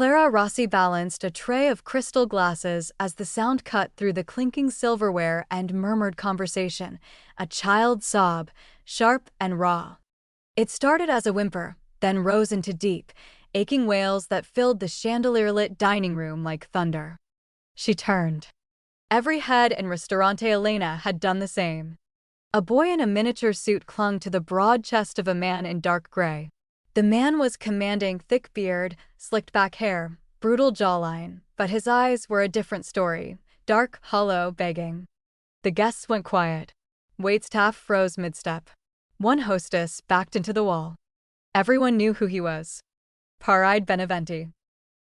Clara Rossi balanced a tray of crystal glasses as the sound cut through the clinking silverware and murmured conversation, a child's sob, sharp and raw. It started as a whimper, then rose into deep, aching wails that filled the chandelier-lit dining room like thunder. She turned. Every head in Ristorante Elena had done the same. A boy in a miniature suit clung to the broad chest of a man in dark gray. The man was commanding, thick beard, slicked back hair, brutal jawline, but his eyes were a different story, dark, hollow, begging. The guests went quiet. Waitstaff froze mid-step. One hostess backed into the wall. Everyone knew who he was. Paride Beneventi.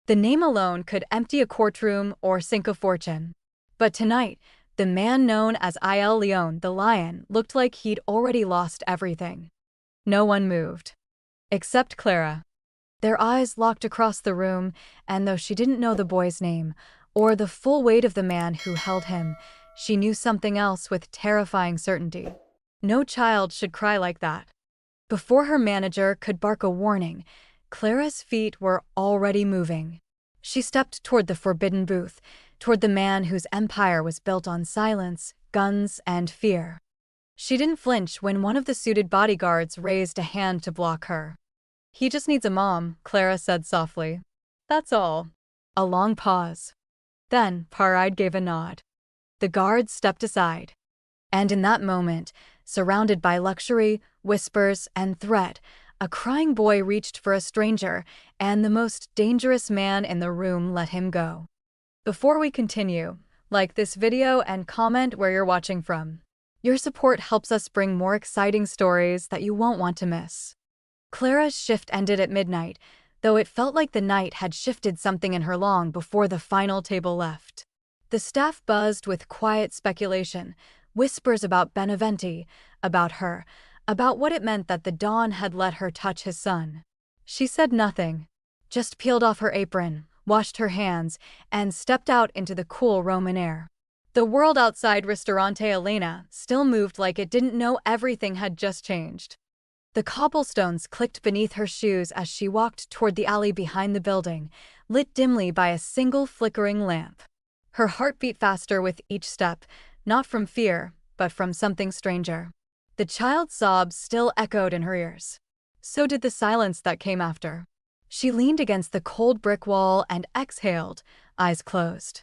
The name alone could empty a courtroom or sink a fortune. But tonight, the man known as Leone, the lion, looked like he'd already lost everything. No one moved. Except Clara. Their eyes locked across the room, and though she didn't know the boy's name, or the full weight of the man who held him, she knew something else with terrifying certainty. No child should cry like that. Before her manager could bark a warning, Clara's feet were already moving. She stepped toward the forbidden booth, toward the man whose empire was built on silence, guns, and fear. She didn't flinch when one of the suited bodyguards raised a hand to block her. "He just needs a mom," Clara said softly. "That's all." A long pause. Then Paride gave a nod. The guard stepped aside. And in that moment, surrounded by luxury, whispers, and threat, a crying boy reached for a stranger, and the most dangerous man in the room let him go. Before we continue, like this video and comment where you're watching from. Your support helps us bring more exciting stories that you won't want to miss. Clara's shift ended at midnight, though it felt like the night had shifted something in her long before the final table left. The staff buzzed with quiet speculation, whispers about Beneventi, about her, about what it meant that the Dawn had let her touch his son. She said nothing, just peeled off her apron, washed her hands, and stepped out into the cool Roman air. The world outside Ristorante Elena still moved like it didn't know everything had just changed. The cobblestones clicked beneath her shoes as she walked toward the alley behind the building, lit dimly by a single flickering lamp. Her heart beat faster with each step, not from fear, but from something stranger. The child's sobs still echoed in her ears. So did the silence that came after. She leaned against the cold brick wall and exhaled, eyes closed.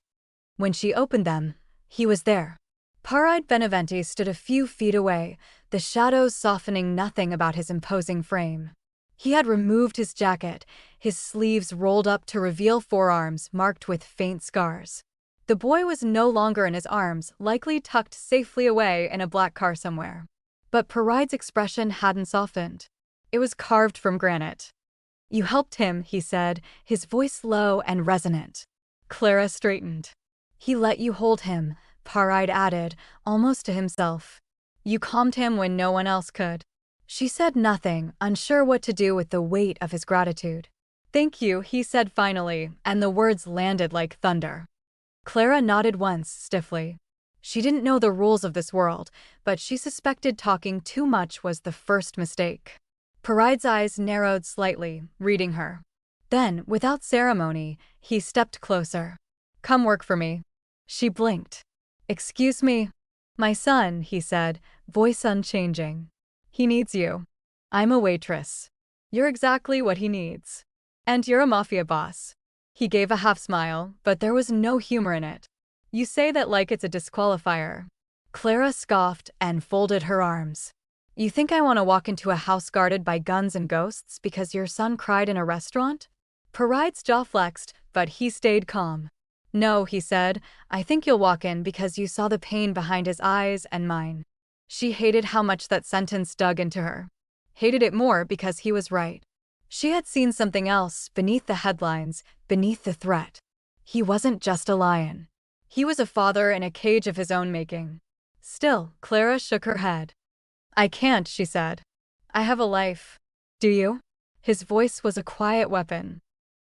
When she opened them, he was there. Paride Beneventi stood a few feet away, the shadows softening nothing about his imposing frame. He had removed his jacket, his sleeves rolled up to reveal forearms marked with faint scars. The boy was no longer in his arms, likely tucked safely away in a black car somewhere. But Paride's expression hadn't softened. It was carved from granite. "You helped him," he said, his voice low and resonant. Clara straightened. "He let you hold him," Paride added, almost to himself. "You calmed him when no one else could." She said nothing, unsure what to do with the weight of his gratitude. "Thank you," he said finally, and the words landed like thunder. Clara nodded once, stiffly. She didn't know the rules of this world, but she suspected talking too much was the first mistake. Paride's eyes narrowed slightly, reading her. Then, without ceremony, he stepped closer. "Come work for me." She blinked. "Excuse me?" "My son," he said, voice unchanging. "He needs you." "I'm a waitress." "You're exactly what he needs. And you're a mafia boss." He gave a half smile, but there was no humor in it. "You say that like it's a disqualifier." Clara scoffed and folded her arms. "You think I want to walk into a house guarded by guns and ghosts because your son cried in a restaurant?" Paride's jaw flexed, but he stayed calm. "No," he said, "I think you'll walk in because you saw the pain behind his eyes and mine." She hated how much that sentence dug into her. Hated it more because he was right. She had seen something else beneath the headlines, beneath the threat. He wasn't just a lion. He was a father in a cage of his own making. Still, Clara shook her head. "I can't," she said. "I have a life." "Do you?" His voice was a quiet weapon.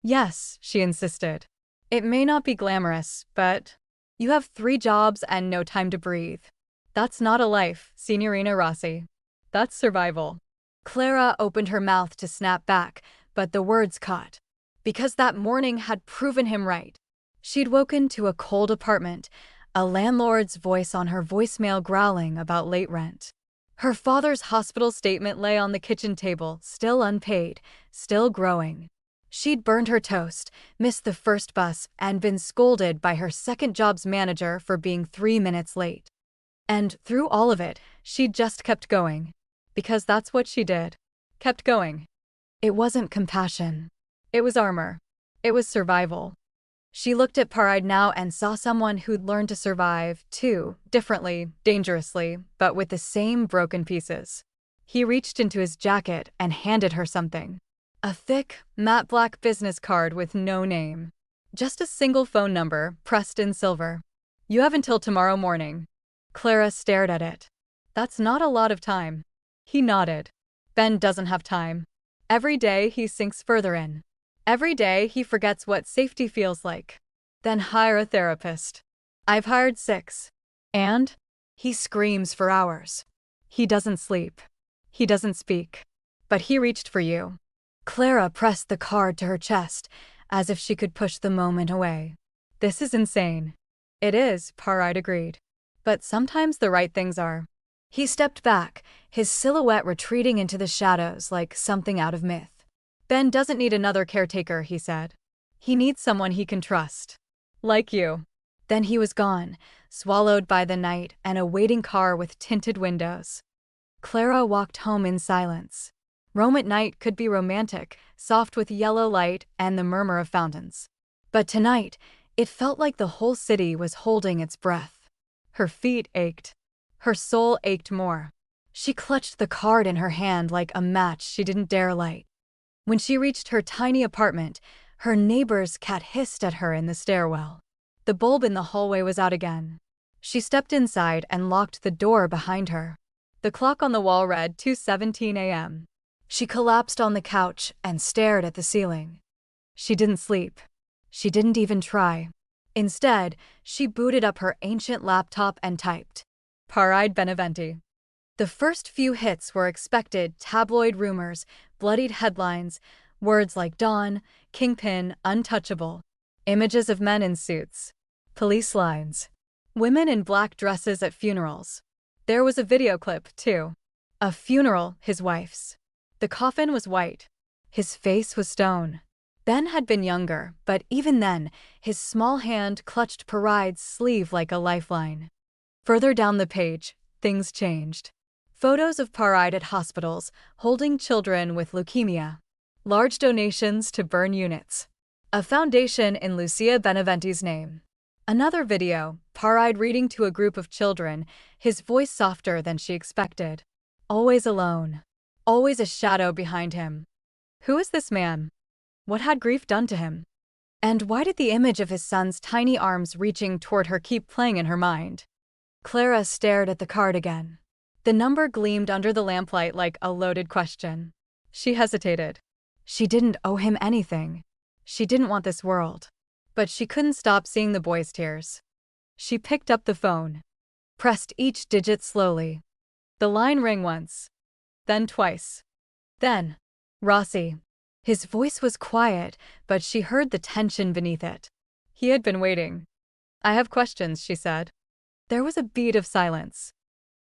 "Yes," she insisted. "It may not be glamorous, but you have 3 jobs and no time to breathe. That's not a life, Signorina Rossi. That's survival." Clara opened her mouth to snap back, but the words caught. because that morning had proven him right. She'd woken to a cold apartment, a landlord's voice on her voicemail growling about late rent. Her father's hospital statement lay on the kitchen table, still unpaid, still growing. She'd burned her toast, missed the first bus, and been scolded by her second job's manager for being 3 minutes late. And through all of it, she'd just kept going. Because that's what she did. Kept going. It wasn't compassion. It was armor. It was survival. She looked at Paride now and saw someone who'd learned to survive, too, differently, dangerously, but with the same broken pieces. He reached into his jacket and handed her something. A thick, matte black business card with no name. Just a single phone number, pressed in silver. You have until tomorrow morning. Clara stared at it. That's not a lot of time. He nodded. Ben doesn't have time. Every day he sinks further in. Every day he forgets what safety feels like. Then hire a therapist. I've hired 6. And? He screams for hours. He doesn't sleep. He doesn't speak. But he reached for you. Clara pressed the card to her chest, as if she could push the moment away. This is insane. It is, Paride agreed. But sometimes the right things are. He stepped back, his silhouette retreating into the shadows like something out of myth. Ben doesn't need another caretaker, he said. He needs someone he can trust. Like you. Then he was gone, swallowed by the night and a waiting car with tinted windows. Clara walked home in silence. Rome at night could be romantic, soft with yellow light and the murmur of fountains. But tonight, it felt like the whole city was holding its breath. Her feet ached. Her soul ached more. She clutched the card in her hand like a match she didn't dare light. When she reached her tiny apartment, her neighbor's cat hissed at her in the stairwell. The bulb in the hallway was out again. She stepped inside and locked the door behind her. The clock on the wall read 2:17 a.m. She collapsed on the couch and stared at the ceiling. She didn't sleep. She didn't even try. Instead, she booted up her ancient laptop and typed, Paride Beneventi. The first few hits were expected tabloid rumors, bloodied headlines, words like Dawn, Kingpin, Untouchable, images of men in suits, police lines, women in black dresses at funerals. There was a video clip, too. A funeral, his wife's. The coffin was white. His face was stone. Ben had been younger, but even then, his small hand clutched Paride's sleeve like a lifeline. Further down the page, things changed. Photos of Paride at hospitals, holding children with leukemia. Large donations to burn units. A foundation in Lucia Beneventi's name. Another video, Paride reading to a group of children, his voice softer than she expected. Always alone. Always a shadow behind him. Who is this man? What had grief done to him? And why did the image of his son's tiny arms reaching toward her keep playing in her mind? Clara stared at the card again. The number gleamed under the lamplight like a loaded question. She hesitated. She didn't owe him anything. She didn't want this world. But she couldn't stop seeing the boy's tears. She picked up the phone. Pressed each digit slowly. The line rang once. Then twice. Then, Rossi. His voice was quiet, but she heard the tension beneath it. He had been waiting. I have questions, she said. There was a beat of silence.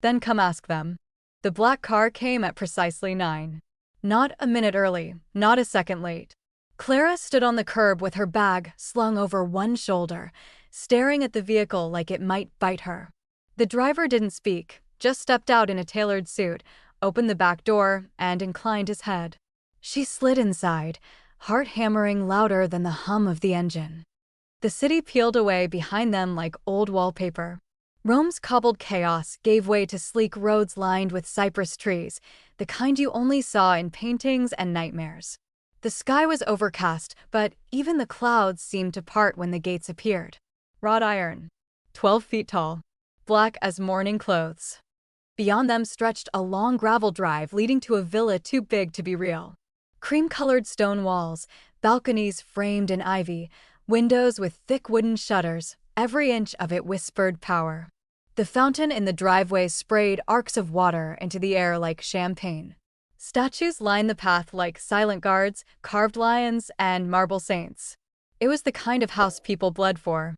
Then come ask them. The black car came at precisely 9. Not a minute early, not a second late. Clara stood on the curb with her bag slung over one shoulder, staring at the vehicle like it might bite her. The driver didn't speak, just stepped out in a tailored suit, opened the back door, and inclined his head. She slid inside, heart hammering louder than the hum of the engine. The city peeled away behind them like old wallpaper. Rome's cobbled chaos gave way to sleek roads lined with cypress trees, the kind you only saw in paintings and nightmares. The sky was overcast, but even the clouds seemed to part when the gates appeared. Wrought iron. 12 feet tall. Black as mourning clothes. Beyond them stretched a long gravel drive leading to a villa too big to be real. Cream-colored stone walls, balconies framed in ivy, windows with thick wooden shutters, every inch of it whispered power. The fountain in the driveway sprayed arcs of water into the air like champagne. Statues lined the path like silent guards, carved lions, and marble saints. It was the kind of house people bled for.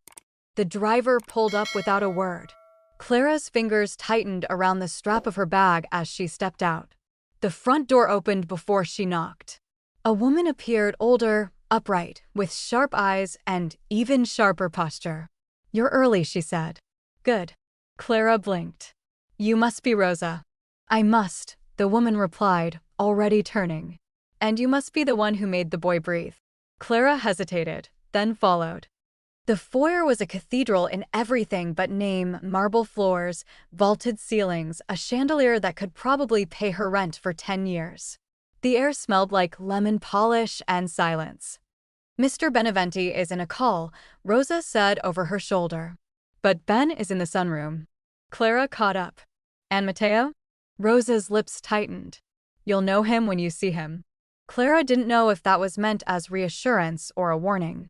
The driver pulled up without a word. Clara's fingers tightened around the strap of her bag as she stepped out. The front door opened before she knocked. A woman appeared, older, upright, with sharp eyes and even sharper posture. "You're early," she said. "Good." Clara blinked. "You must be Rosa." "I must," the woman replied, already turning. "And you must be the one who made the boy breathe." Clara hesitated, then followed. The foyer was a cathedral in everything but name: marble floors, vaulted ceilings, a chandelier that could probably pay her rent for 10 years. The air smelled like lemon polish and silence. "Mr. Beneventi is in a call," Rosa said over her shoulder. "But Ben is in the sunroom." Clara caught up. "And Matteo?" Rosa's lips tightened. "You'll know him when you see him." Clara didn't know if that was meant as reassurance or a warning.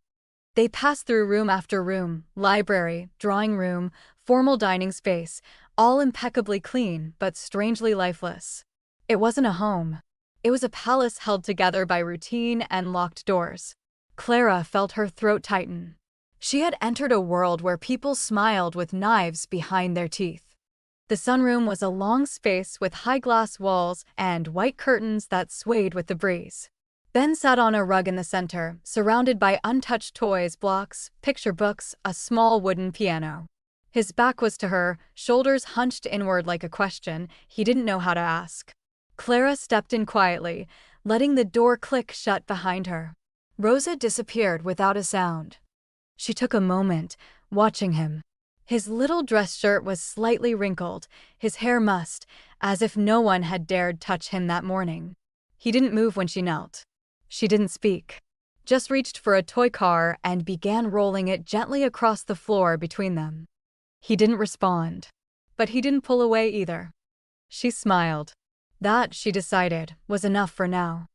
They passed through room after room, library, drawing room, formal dining space, all impeccably clean but strangely lifeless. It wasn't a home. It was a palace held together by routine and locked doors. Clara felt her throat tighten. She had entered a world where people smiled with knives behind their teeth. The sunroom was a long space with high glass walls and white curtains that swayed with the breeze. Ben sat on a rug in the center, surrounded by untouched toys, blocks, picture books, a small wooden piano. His back was to her, shoulders hunched inward like a question he didn't know how to ask. Clara stepped in quietly, letting the door click shut behind her. Rosa disappeared without a sound. She took a moment, watching him. His little dress shirt was slightly wrinkled, his hair mussed, as if no one had dared touch him that morning. He didn't move when she knelt. She didn't speak, just reached for a toy car and began rolling it gently across the floor between them. He didn't respond, but he didn't pull away either. She smiled. That, she decided, was enough for now.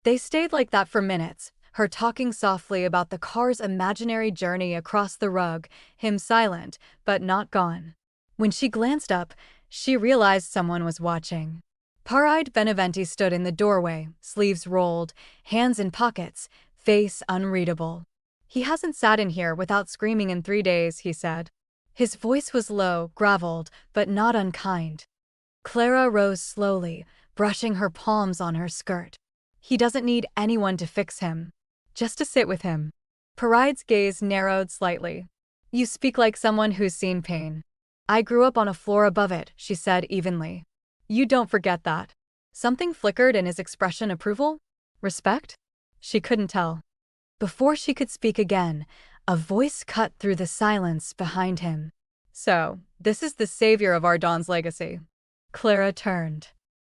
They stayed like that for minutes, her talking softly about the car's imaginary journey across the rug, him silent, but not gone. When she glanced up, she realized someone was watching. Paride Beneventi stood in the doorway, sleeves rolled, hands in pockets, face unreadable. "He hasn't sat in here without screaming in 3 days," he said. His voice was low, graveled, but not unkind. Clara rose slowly, brushing her palms on her skirt. "He doesn't need anyone to fix him. Just to sit with him." Paride's gaze narrowed slightly. "You speak like someone who's seen pain." "I grew up on a floor above it," she said evenly. "You don't forget that." Something flickered in his expression. Approval? Respect? She couldn't tell. Before she could speak again, a voice cut through the silence behind him. "So, this is the savior of our Don's legacy." Clara turned.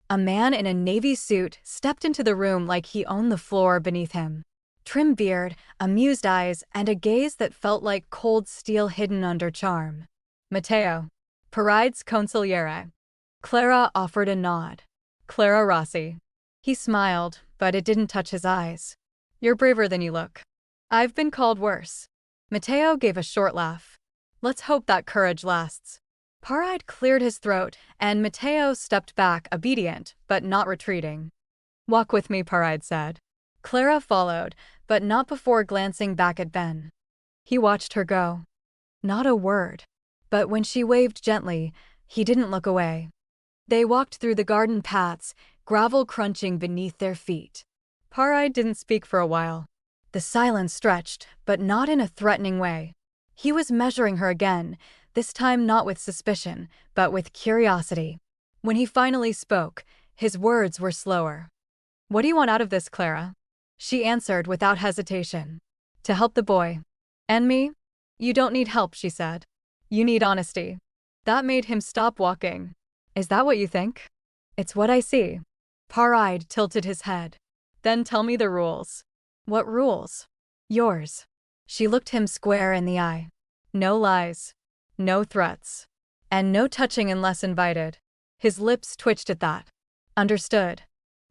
A man in a navy suit stepped into the room like he owned the floor beneath him. Trim beard, amused eyes, and a gaze that felt like cold steel hidden under charm. "Matteo. Paride's consigliere." Clara offered a nod. "Clara Rossi." He smiled, but it didn't touch his eyes. "You're braver than you look." "I've been called worse." Matteo gave a short laugh. "Let's hope that courage lasts." Paride cleared his throat, and Matteo stepped back, obedient, but not retreating. "Walk with me," Paride said. Clara followed, but not before glancing back at Ben. He watched her go. Not a word. But when she waved gently, he didn't look away. They walked through the garden paths, gravel crunching beneath their feet. Paride didn't speak for a while. The silence stretched, but not in a threatening way. He was measuring her again, this time not with suspicion, but with curiosity. When he finally spoke, his words were slower. "What do you want out of this, Clara?" She answered without hesitation. "To help the boy." "And me?" "You don't need help," she said. "You need honesty." That made him stop walking. "Is that what you think?" "It's what I see." Paride tilted his head. "Then tell me the rules." "What rules?" "Yours." She looked him square in the eye. "No lies. No threats. And no touching unless invited." His lips twitched at that. "Understood.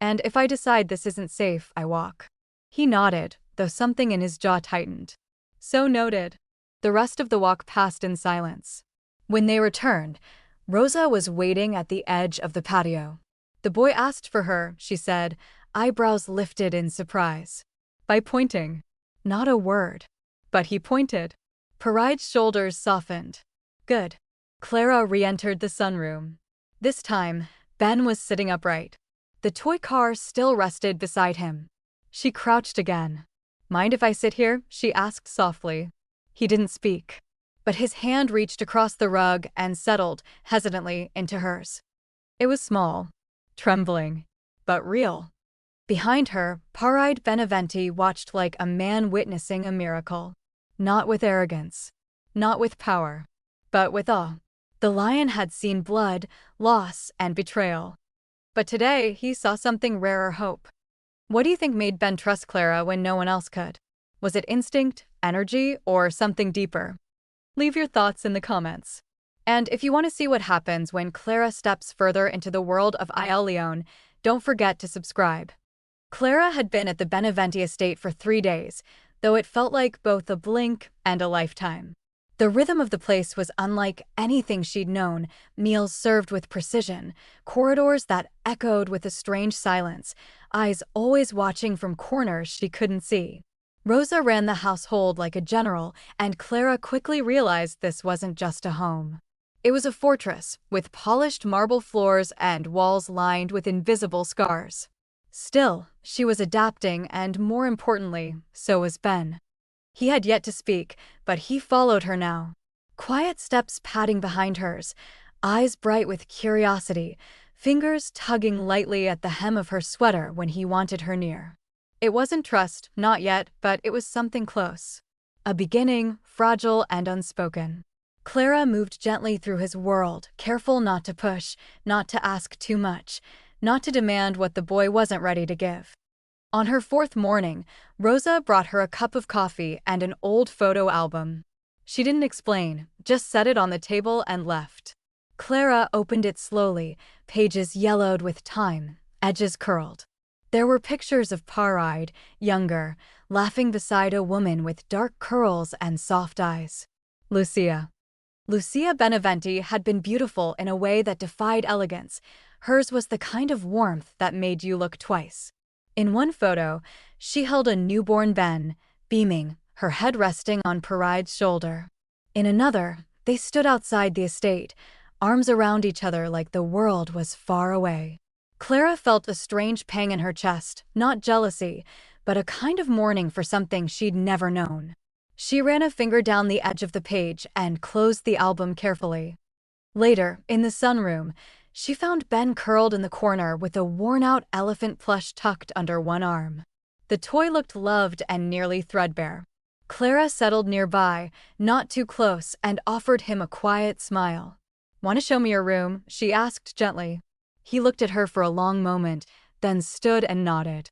And if I decide this isn't safe, I walk." He nodded, though something in his jaw tightened. "So noted." The rest of the walk passed in silence. When they returned, Rosa was waiting at the edge of the patio. The boy asked for her, she said, eyebrows lifted in surprise. By pointing. Not a word. But he pointed. Paride's shoulders softened. Good. Clara re-entered the sunroom. This time, Ben was sitting upright. The toy car still rested beside him. She crouched again. Mind if I sit here? She asked softly. He didn't speak. But his hand reached across the rug and settled, hesitantly, into hers. It was small, trembling, but real. Behind her, Paride Beneventi watched like a man witnessing a miracle. Not with arrogance, not with power, but with awe. The lion had seen blood, loss, and betrayal. But today, he saw something rarer: hope. What do you think made Ben trust Clara when no one else could? Was it instinct, energy, or something deeper? Leave your thoughts in the comments. And if you want to see what happens when Clara steps further into the world of Leone, don't forget to subscribe. Clara had been at the Beneventi estate for 3 days, though it felt like both a blink and a lifetime. The rhythm of the place was unlike anything she'd known, meals served with precision, corridors that echoed with a strange silence, eyes always watching from corners she couldn't see. Rosa ran the household like a general, and Clara quickly realized this wasn't just a home. It was a fortress, with polished marble floors and walls lined with invisible scars. Still, she was adapting, and more importantly, so was Ben. He had yet to speak, but he followed her now. Quiet steps padding behind hers, eyes bright with curiosity, fingers tugging lightly at the hem of her sweater when he wanted her near. It wasn't trust, not yet, but it was something close. A beginning, fragile and unspoken. Clara moved gently through his world, careful not to push, not to ask too much, not to demand what the boy wasn't ready to give. On her 4th morning, Rosa brought her a cup of coffee and an old photo album. She didn't explain, just set it on the table and left. Clara opened it slowly, pages yellowed with time, edges curled. There were pictures of Paride, younger, laughing beside a woman with dark curls and soft eyes. Lucia Beneventi had been beautiful in a way that defied elegance. Hers was the kind of warmth that made you look twice. In one photo, she held a newborn Ben, beaming, her head resting on Paride's shoulder. In another, they stood outside the estate, arms around each other like the world was far away. Clara felt a strange pang in her chest, not jealousy, but a kind of mourning for something she'd never known. She ran a finger down the edge of the page and closed the album carefully. Later, in the sunroom, she found Ben curled in the corner with a worn-out elephant plush tucked under one arm. The toy looked loved and nearly threadbare. Clara settled nearby, not too close, and offered him a quiet smile. "Want to show me your room?" she asked gently. He looked at her for a long moment, then stood and nodded.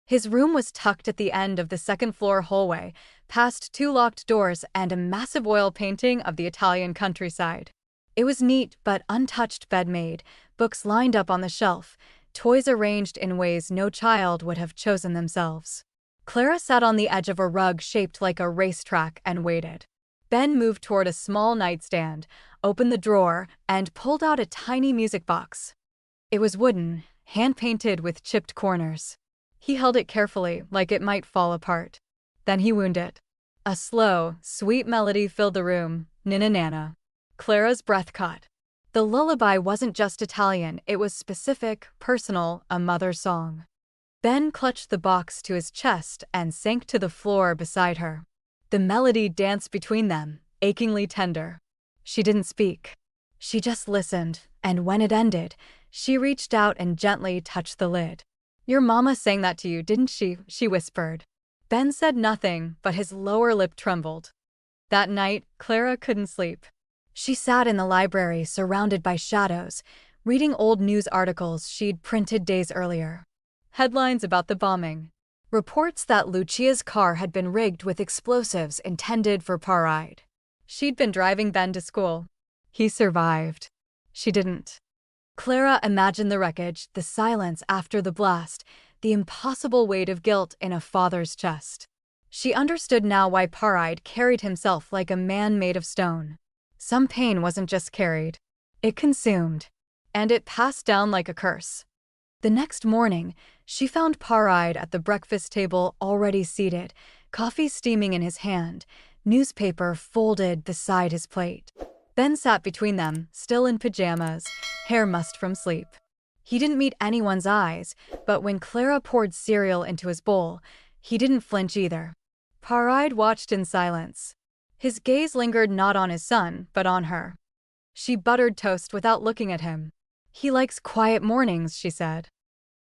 His room was tucked at the end of the 2nd-floor hallway, past 2 locked doors and a massive oil painting of the Italian countryside. It was neat but untouched bed made, books lined up on the shelf, toys arranged in ways no child would have chosen themselves. Clara sat on the edge of a rug shaped like a racetrack and waited. Ben moved toward a small nightstand, opened the drawer, and pulled out a tiny music box. It was wooden, hand-painted with chipped corners. He held it carefully, like it might fall apart. Then he wound it. A slow, sweet melody filled the room, Nina Nana. Clara's breath caught. The lullaby wasn't just Italian, it was specific, personal, a mother's song. Ben clutched the box to his chest and sank to the floor beside her. The melody danced between them, achingly tender. She didn't speak. She just listened, and when it ended, she reached out and gently touched the lid. "Your mama sang that to you, didn't she?" she whispered. Ben said nothing, but his lower lip trembled. That night, Clara couldn't sleep. She sat in the library, surrounded by shadows, reading old news articles she'd printed days earlier. Headlines about the bombing. Reports that Lucia's car had been rigged with explosives intended for Paride. She'd been driving Ben to school. He survived. She didn't. Clara imagined the wreckage, the silence after the blast, the impossible weight of guilt in a father's chest. She understood now why Paride carried himself like a man made of stone. Some pain wasn't just carried. It consumed. And it passed down like a curse. The next morning, she found Paride at the breakfast table already seated, coffee steaming in his hand, newspaper folded beside his plate. Ben sat between them, still in pajamas, hair mussed from sleep. He didn't meet anyone's eyes, but when Clara poured cereal into his bowl, he didn't flinch either. Paride watched in silence. His gaze lingered not on his son, but on her. She buttered toast without looking at him. "He likes quiet mornings," she said.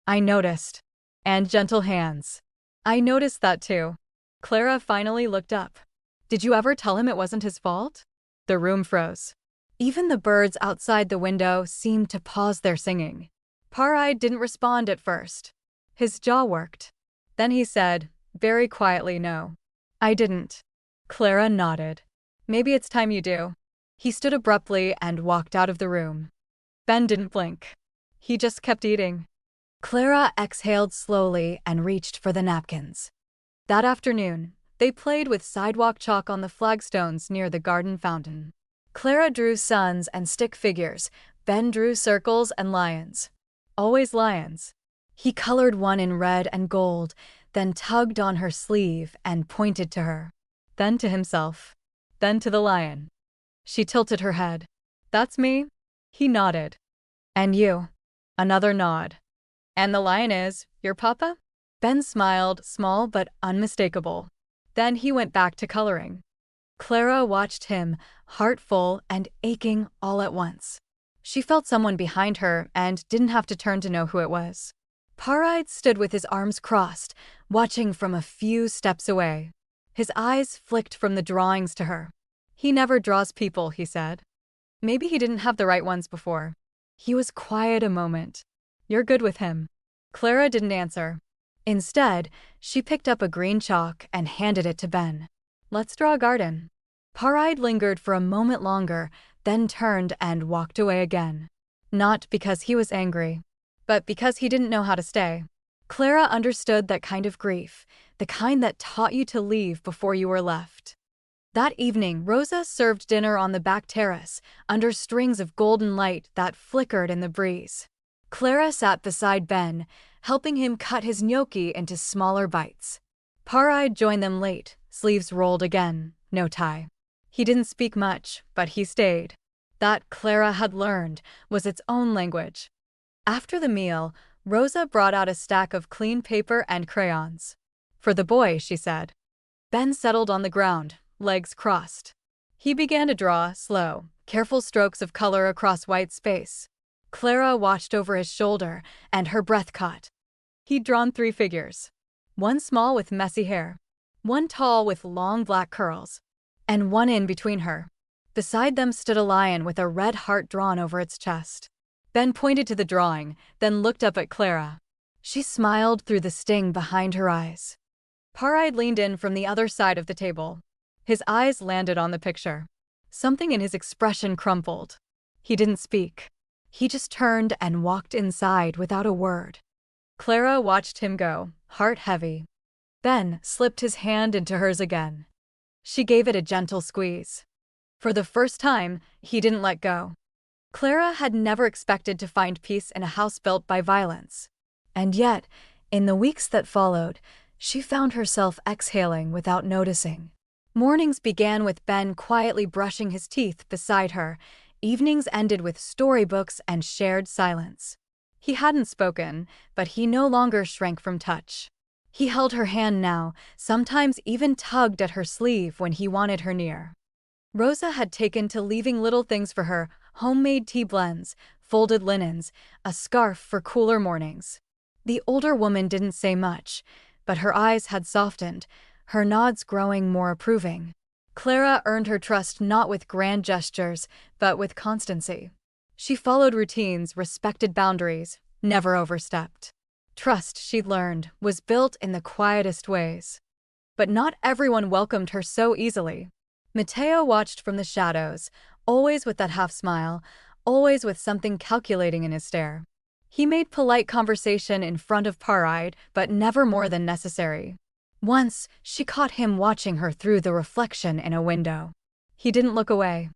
"I noticed." "And gentle hands." "I noticed that too." Clara finally looked up. "Did you ever tell him it wasn't his fault?" The room froze. Even the birds outside the window seemed to pause their singing. Paride didn't respond at first. His jaw worked. Then he said, very quietly, "No. I didn't." Clara nodded. "Maybe it's time you do." He stood abruptly and walked out of the room. Ben didn't blink. He just kept eating. Clara exhaled slowly and reached for the napkins. That afternoon, they played with sidewalk chalk on the flagstones near the garden fountain. Clara drew suns and stick figures. Ben drew circles and lions. Always lions. He colored one in red and gold, then tugged on her sleeve and pointed to her. Then to himself. Then to the lion. She tilted her head. "That's me?" He nodded. "And you?" Another nod. "And the lion is your papa?" Ben smiled, small but unmistakable. Then he went back to coloring. Clara watched him, heart full and aching all at once. She felt someone behind her and didn't have to turn to know who it was. Paride stood with his arms crossed, watching from a few steps away. His eyes flicked from the drawings to her. "He never draws people," he said. Maybe he didn't have the right ones before. He was quiet a moment. "You're good with him." Clara didn't answer. Instead, she picked up a green chalk and handed it to Ben. "Let's draw a garden." Paride lingered for a moment longer, then turned and walked away again. Not because he was angry, but because he didn't know how to stay. Clara understood that kind of grief, the kind that taught you to leave before you were left. That evening, Rosa served dinner on the back terrace, under strings of golden light that flickered in the breeze. Clara sat beside Ben, helping him cut his gnocchi into smaller bites. Paride joined them late, sleeves rolled again, no tie. He didn't speak much, but he stayed. That, Clara had learned, was its own language. After the meal, Rosa brought out a stack of clean paper and crayons. "For the boy," she said. Ben settled on the ground, legs crossed. He began to draw, slow, careful strokes of color across white space. Clara watched over his shoulder, and her breath caught. He'd drawn 3 figures. One small with messy hair, one tall with long black curls, and one in between her. Beside them stood a lion with a red heart drawn over its chest. Ben pointed to the drawing, then looked up at Clara. She smiled through the sting behind her eyes. Paride leaned in from the other side of the table. His eyes landed on the picture. Something in his expression crumpled. He didn't speak. He just turned and walked inside without a word. Clara watched him go, heart heavy. Ben slipped his hand into hers again. She gave it a gentle squeeze. For the first time, he didn't let go. Clara had never expected to find peace in a house built by violence. And yet, in the weeks that followed, she found herself exhaling without noticing. Mornings began with Ben quietly brushing his teeth beside her. Evenings ended with storybooks and shared silence. He hadn't spoken, but he no longer shrank from touch. He held her hand now, sometimes even tugged at her sleeve when he wanted her near. Rosa had taken to leaving little things for her, homemade tea blends, folded linens, a scarf for cooler mornings. The older woman didn't say much, but her eyes had softened, her nods growing more approving. Clara earned her trust not with grand gestures, but with constancy. She followed routines, respected boundaries, never overstepped. Trust, she'd learned, was built in the quietest ways. But not everyone welcomed her so easily. Matteo watched from the shadows, always with that half smile, always with something calculating in his stare. He made polite conversation in front of Paride, but never more than necessary. Once, she caught him watching her through the reflection in a window. He didn't look away.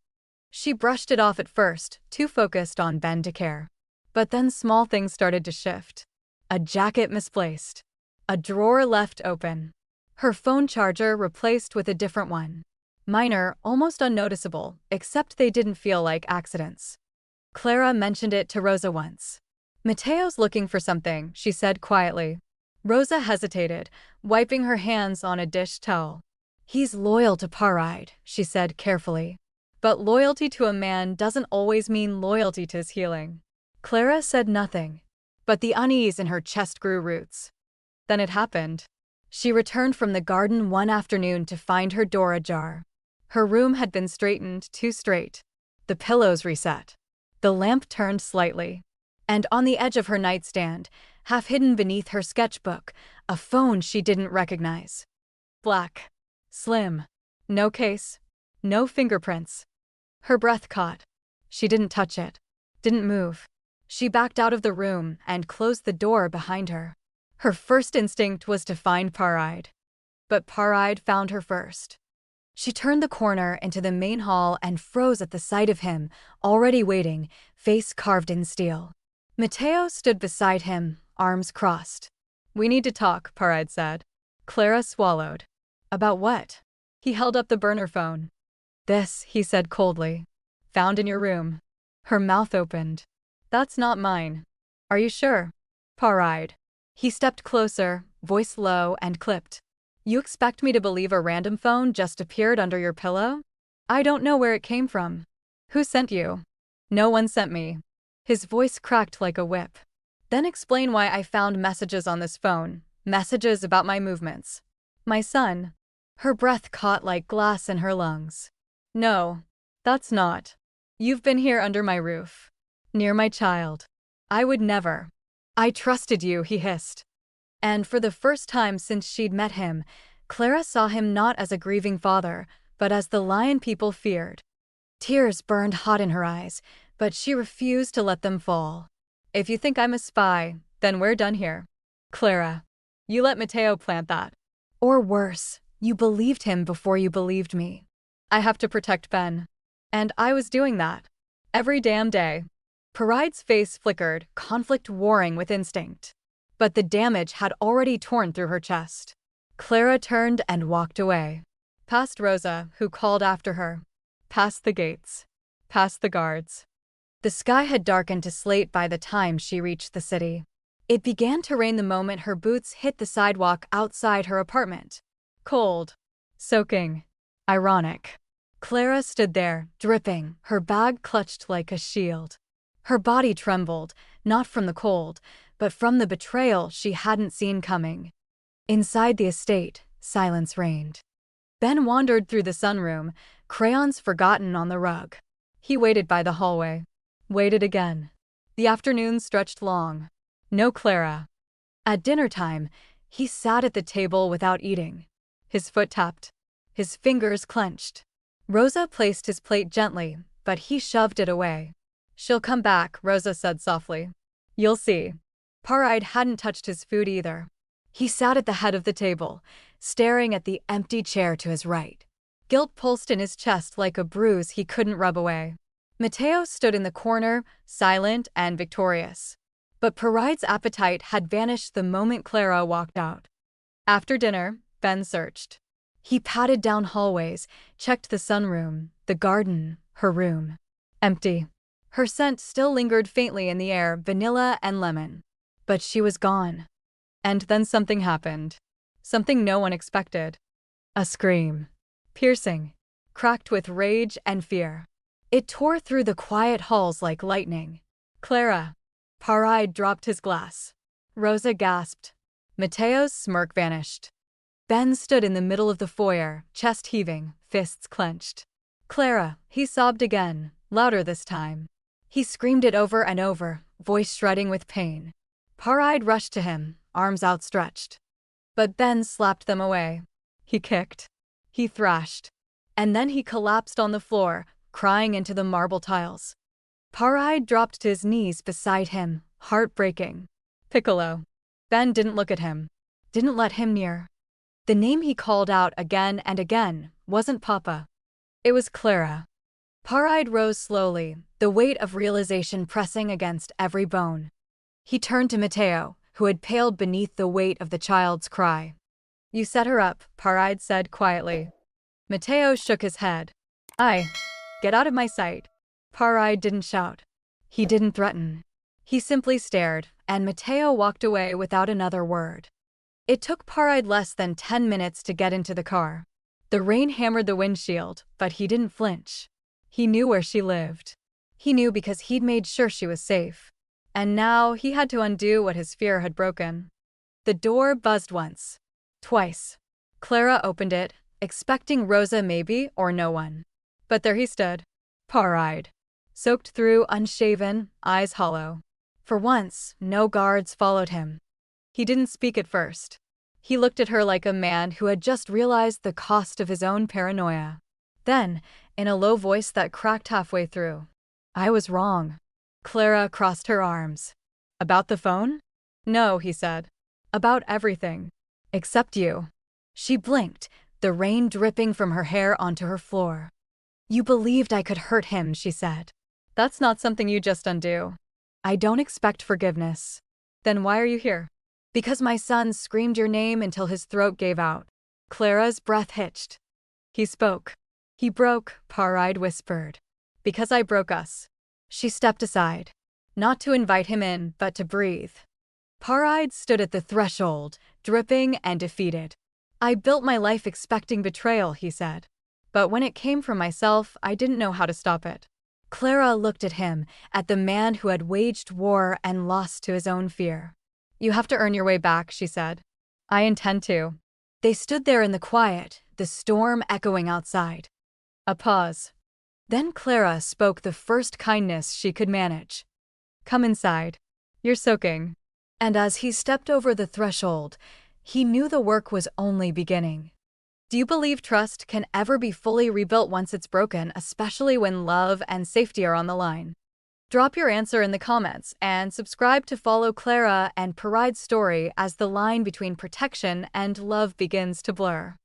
She brushed it off at first, too focused on Ben to care. But then small things started to shift. a jacket misplaced, a drawer left open, her phone charger replaced with a different one. Minor, almost unnoticeable, except they didn't feel like accidents. Clara mentioned it to Rosa once. "Mateo's looking for something," she said quietly. Rosa hesitated, wiping her hands on a dish towel. "He's loyal to Paride," she said carefully. "But loyalty to a man doesn't always mean loyalty to his healing." Clara said nothing, but the unease in her chest grew roots. Then it happened. She returned from the garden one afternoon to find her door ajar. Her room had been straightened too straight, the pillows reset, the lamp turned slightly, and on the edge of her nightstand, half hidden beneath her sketchbook, a phone she didn't recognize. Black. Slim. No case. No fingerprints. Her breath caught. She didn't touch it. Didn't move. She backed out of the room and closed the door behind her. Her first instinct was to find Paride. But Paride found her first. She turned the corner into the main hall and froze at the sight of him, already waiting, face carved in steel. Mateo stood beside him, arms crossed. "We need to talk," Paride said. Clara swallowed. "About what?" He held up the burner phone. "This," he said coldly. "Found in your room." Her mouth opened. "That's not mine." "Are you sure?" Paride. He stepped closer, voice low and clipped. "You expect me to believe a random phone just appeared under your pillow? I don't know where it came from. Who sent you?" "No one sent me." His voice cracked like a whip. "Then explain why I found messages on this phone, messages about my movements. My son." Her breath caught like glass in her lungs. "No, that's not. You've been here under my roof. Near my child. I would never." "I trusted you," he hissed. And for the first time since she'd met him, Clara saw him not as a grieving father, but as the lion people feared. Tears burned hot in her eyes, but she refused to let them fall. "If you think I'm a spy, then we're done here. Clara, you let Mateo plant that. Or worse, you believed him before you believed me. I have to protect Ben. And I was doing that. Every damn day." Paride's face flickered, conflict warring with instinct. But the damage had already torn through her chest. Clara turned and walked away. Past Rosa, who called after her. Past the gates. Past the guards. The sky had darkened to slate by the time she reached the city. It began to rain the moment her boots hit the sidewalk outside her apartment. Cold. Soaking. Ironic. Clara stood there, dripping, her bag clutched like a shield. Her body trembled, not from the cold, but from the betrayal she hadn't seen coming. Inside the estate, silence reigned. Ben wandered through the sunroom, crayons forgotten on the rug. He waited by the hallway. Waited again. The afternoon stretched long. No Clara. At dinner time, he sat at the table without eating. His foot tapped. His fingers clenched. Rosa placed his plate gently, but he shoved it away. "She'll come back," Rosa said softly. "You'll see." Paride hadn't touched his food either. He sat at the head of the table, staring at the empty chair to his right. Guilt pulsed in his chest like a bruise he couldn't rub away. Mateo stood in the corner, silent and victorious. But Paride's appetite had vanished the moment Clara walked out. After dinner, Ben searched. He patted down hallways, checked the sunroom, the garden, her room. Empty. Her scent still lingered faintly in the air, vanilla and lemon. But she was gone. And then something happened. Something no one expected. A scream. Piercing. Cracked with rage and fear. It tore through the quiet halls like lightning. "Clara." Paride dropped his glass. Rosa gasped. Mateo's smirk vanished. Ben stood in the middle of the foyer, chest heaving, fists clenched. "Clara," he sobbed again, louder this time. He screamed it over and over, voice shredding with pain. Paride rushed to him, arms outstretched. But Ben slapped them away. He kicked. He thrashed. And then he collapsed on the floor, crying into the marble tiles. Paride dropped to his knees beside him, heartbreaking. "Piccolo." Ben didn't look at him. Didn't let him near. The name he called out again and again wasn't Papa. It was Clara. Paride rose slowly, the weight of realization pressing against every bone. He turned to Mateo, who had paled beneath the weight of the child's cry. "You set her up," Paride said quietly. Matteo shook his head. Get out of my sight." Paride didn't shout. He didn't threaten. He simply stared, and Matteo walked away without another word. It took Paride less than 10 minutes to get into the car. The rain hammered the windshield, but he didn't flinch. He knew where she lived. He knew because he'd made sure she was safe. And now he had to undo what his fear had broken. The door buzzed once. Twice. Clara opened it, expecting Rosa maybe or no one. But there he stood. Paride. Soaked through, unshaven, eyes hollow. For once, no guards followed him. He didn't speak at first. He looked at her like a man who had just realized the cost of his own paranoia. Then, in a low voice that cracked halfway through, "I was wrong." Clara crossed her arms. "About the phone?" "No," he said. "About everything. Except you." She blinked, the rain dripping from her hair onto her floor. "You believed I could hurt him," she said. "That's not something you just undo." "I don't expect forgiveness." "Then why are you here?" "Because my son screamed your name until his throat gave out." Clara's breath hitched. "He spoke." "He broke," Paride whispered. "Because I broke us." She stepped aside. Not to invite him in, but to breathe. Paride stood at the threshold, dripping and defeated. "I built my life expecting betrayal," he said. "But when it came from myself, I didn't know how to stop it." Clara looked at him, at the man who had waged war and lost to his own fear. "You have to earn your way back," she said. "I intend to." They stood there in the quiet, the storm echoing outside. A pause. Then Clara spoke the first kindness she could manage. "Come inside. You're soaking." And as he stepped over the threshold, he knew the work was only beginning. Do you believe trust can ever be fully rebuilt once it's broken, especially when love and safety are on the line? Drop your answer in the comments and subscribe to follow Clara and Paride's story as the line between protection and love begins to blur.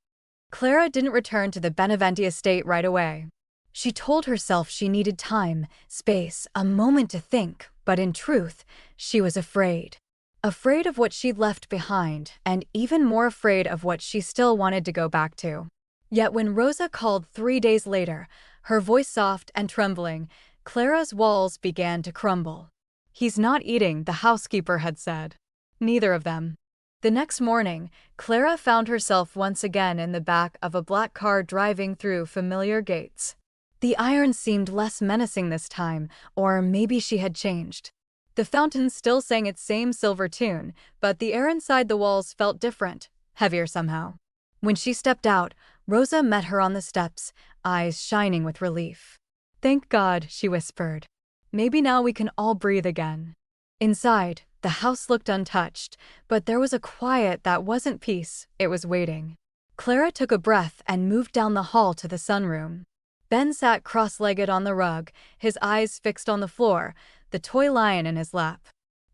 Clara didn't return to the Beneventi estate right away. She told herself she needed time, space, a moment to think, but in truth, she was afraid. Afraid of what she'd left behind, and even more afraid of what she still wanted to go back to. Yet when Rosa called 3 days later, her voice soft and trembling, Clara's walls began to crumble. "He's not eating," the housekeeper had said. Neither of them. The next morning, Clara found herself once again in the back of a black car driving through familiar gates. The iron seemed less menacing this time, or maybe she had changed. The fountain still sang its same silver tune, but the air inside the walls felt different, heavier somehow. When she stepped out, Rosa met her on the steps, eyes shining with relief. "Thank God," she whispered. "Maybe now we can all breathe again." Inside, the house looked untouched, but there was a quiet that wasn't peace, it was waiting. Clara took a breath and moved down the hall to the sunroom. Ben sat cross-legged on the rug, his eyes fixed on the floor, the toy lion in his lap.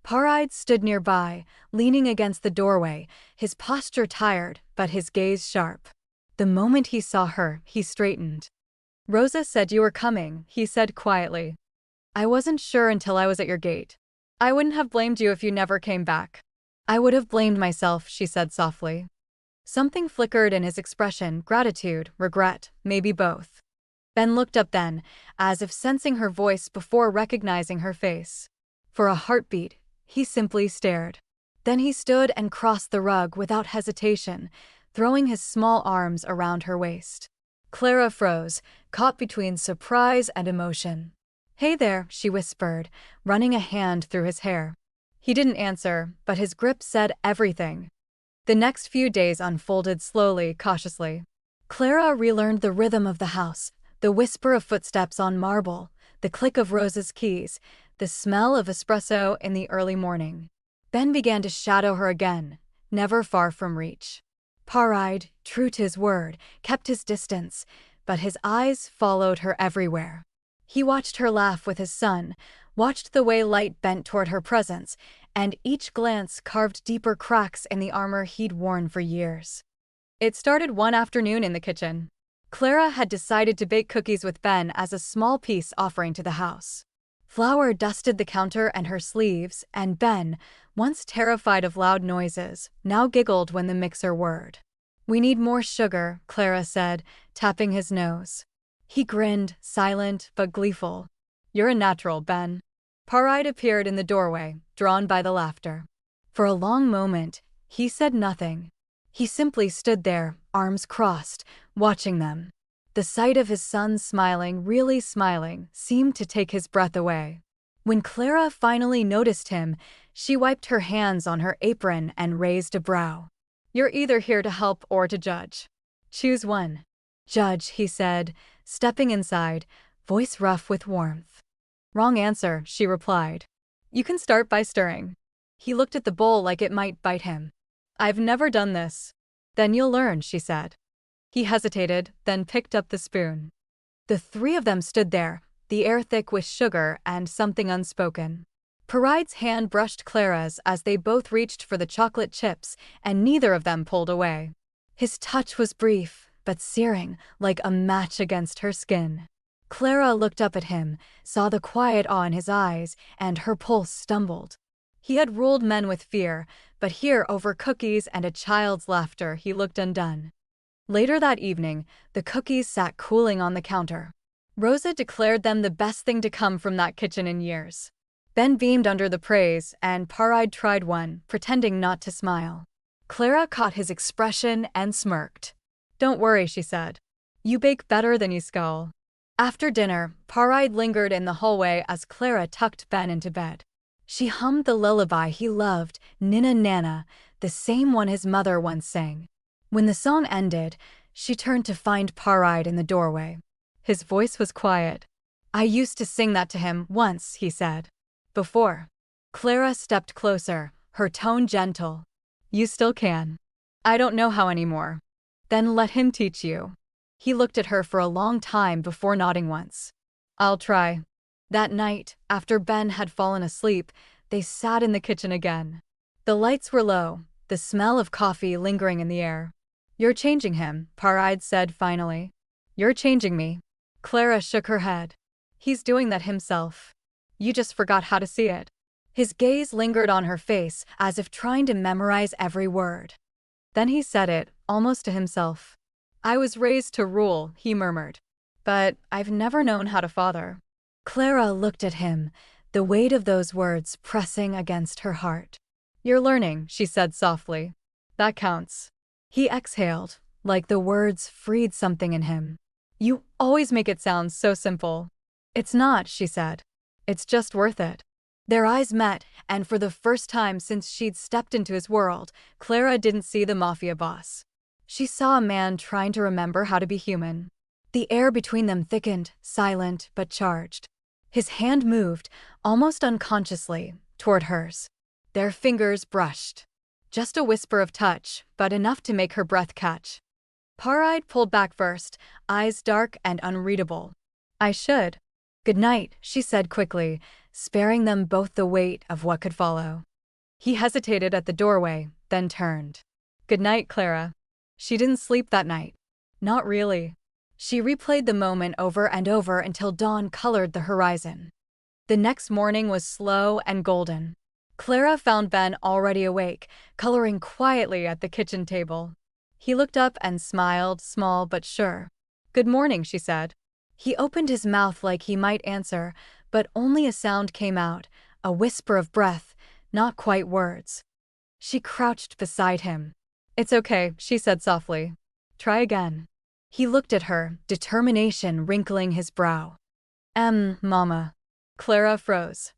Paride stood nearby, leaning against the doorway, his posture tired, but his gaze sharp. The moment he saw her, he straightened. "Rosa said you were coming," he said quietly. "I wasn't sure until I was at your gate. I wouldn't have blamed you if you never came back." "I would have blamed myself," she said softly. Something flickered in his expression, gratitude, regret, maybe both. Ben looked up then, as if sensing her voice before recognizing her face. For a heartbeat, he simply stared. Then he stood and crossed the rug without hesitation, throwing his small arms around her waist. Clara froze, caught between surprise and emotion. "Hey there," she whispered, running a hand through his hair. He didn't answer, but his grip said everything. The next few days unfolded slowly, cautiously. Clara relearned the rhythm of the house, the whisper of footsteps on marble, the click of Rosa's keys, the smell of espresso in the early morning. Ben began to shadow her again, never far from reach. Paride, true to his word, kept his distance, but his eyes followed her everywhere. He watched her laugh with his son, watched the way light bent toward her presence, and each glance carved deeper cracks in the armor he'd worn for years. It started one afternoon in the kitchen. Clara had decided to bake cookies with Ben as a small peace offering to the house. Flour dusted the counter and her sleeves, and Ben, once terrified of loud noises, now giggled when the mixer whirred. "We need more sugar," Clara said, tapping his nose. He grinned, silent but gleeful. "You're a natural, Ben." Paride appeared in the doorway, drawn by the laughter. For a long moment, he said nothing. He simply stood there, arms crossed, watching them. The sight of his son smiling, really smiling, seemed to take his breath away. When Clara finally noticed him, she wiped her hands on her apron and raised a brow. "You're either here to help or to judge. Choose one." "Judge," he said, stepping inside, voice rough with warmth. "Wrong answer," she replied. "You can start by stirring." He looked at the bowl like it might bite him. "I've never done this." "Then you'll learn," she said. He hesitated, then picked up the spoon. The three of them stood there, the air thick with sugar and something unspoken. Paride's hand brushed Clara's as they both reached for the chocolate chips, and neither of them pulled away. His touch was brief, but searing, like a match against her skin. Clara looked up at him, saw the quiet awe in his eyes, and her pulse stumbled. He had ruled men with fear, but here, over cookies and a child's laughter, he looked undone. Later that evening, the cookies sat cooling on the counter. Rosa declared them the best thing to come from that kitchen in years. Ben beamed under the praise, and Paride tried one, pretending not to smile. Clara caught his expression and smirked. "Don't worry," she said. "You bake better than you scull." After dinner, Paride lingered in the hallway as Clara tucked Ben into bed. She hummed the lullaby he loved, Nina Nana, the same one his mother once sang. When the song ended, she turned to find Paride in the doorway. His voice was quiet. "I used to sing that to him once," he said. "Before." Clara stepped closer, her tone gentle. "You still can." "I don't know how anymore." "Then let him teach you." He looked at her for a long time before nodding once. "I'll try." That night, after Ben had fallen asleep, they sat in the kitchen again. The lights were low, the smell of coffee lingering in the air. "You're changing him," Paride said finally. "You're changing me." Clara shook her head. "He's doing that himself. You just forgot how to see it." His gaze lingered on her face, as if trying to memorize every word. Then he said it, almost to himself. "I was raised to rule," he murmured. "But I've never known how to father." Clara looked at him, the weight of those words pressing against her heart. "You're learning," she said softly. "That counts." He exhaled, like the words freed something in him. "You always make it sound so simple." "It's not," she said. "It's just worth it." Their eyes met, and for the first time since she'd stepped into his world, Clara didn't see the Mafia boss. She saw a man trying to remember how to be human. The air between them thickened, silent but charged. His hand moved, almost unconsciously, toward hers. Their fingers brushed. Just a whisper of touch, but enough to make her breath catch. Paride pulled back first, eyes dark and unreadable. "I should." "Good night," she said quickly, sparing them both the weight of what could follow. He hesitated at the doorway, then turned. "Good night, Clara." She didn't sleep that night. Not really. She replayed the moment over and over until dawn colored the horizon. The next morning was slow and golden. Clara found Ben already awake, coloring quietly at the kitchen table. He looked up and smiled, small but sure. "Good morning," she said. He opened his mouth like he might answer, but only a sound came out, a whisper of breath, not quite words. She crouched beside him. "It's okay," she said softly. "Try again." He looked at her, determination wrinkling his brow. Mama." Clara froze.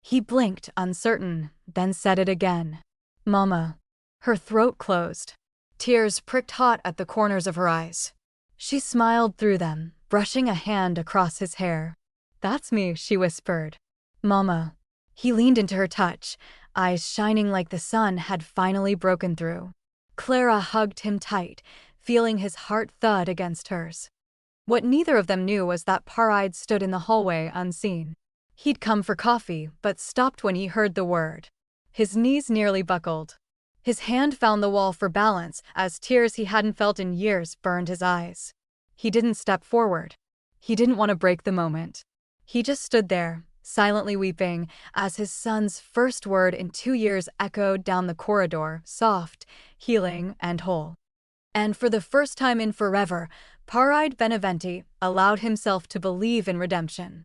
He blinked, uncertain, then said it again. "Mama." Her throat closed. Tears pricked hot at the corners of her eyes. She smiled through them, brushing a hand across his hair. "That's me," she whispered. "Mama." He leaned into her touch, eyes shining like the sun had finally broken through. Clara hugged him tight, feeling his heart thud against hers. What neither of them knew was that Paride stood in the hallway unseen. He'd come for coffee, but stopped when he heard the word. His knees nearly buckled. His hand found the wall for balance as tears he hadn't felt in years burned his eyes. He didn't step forward. He didn't want to break the moment. He just stood there, silently weeping as his son's first word in 2 years echoed down the corridor, soft, healing, and whole. And for the first time in forever, Paride Beneventi allowed himself to believe in redemption.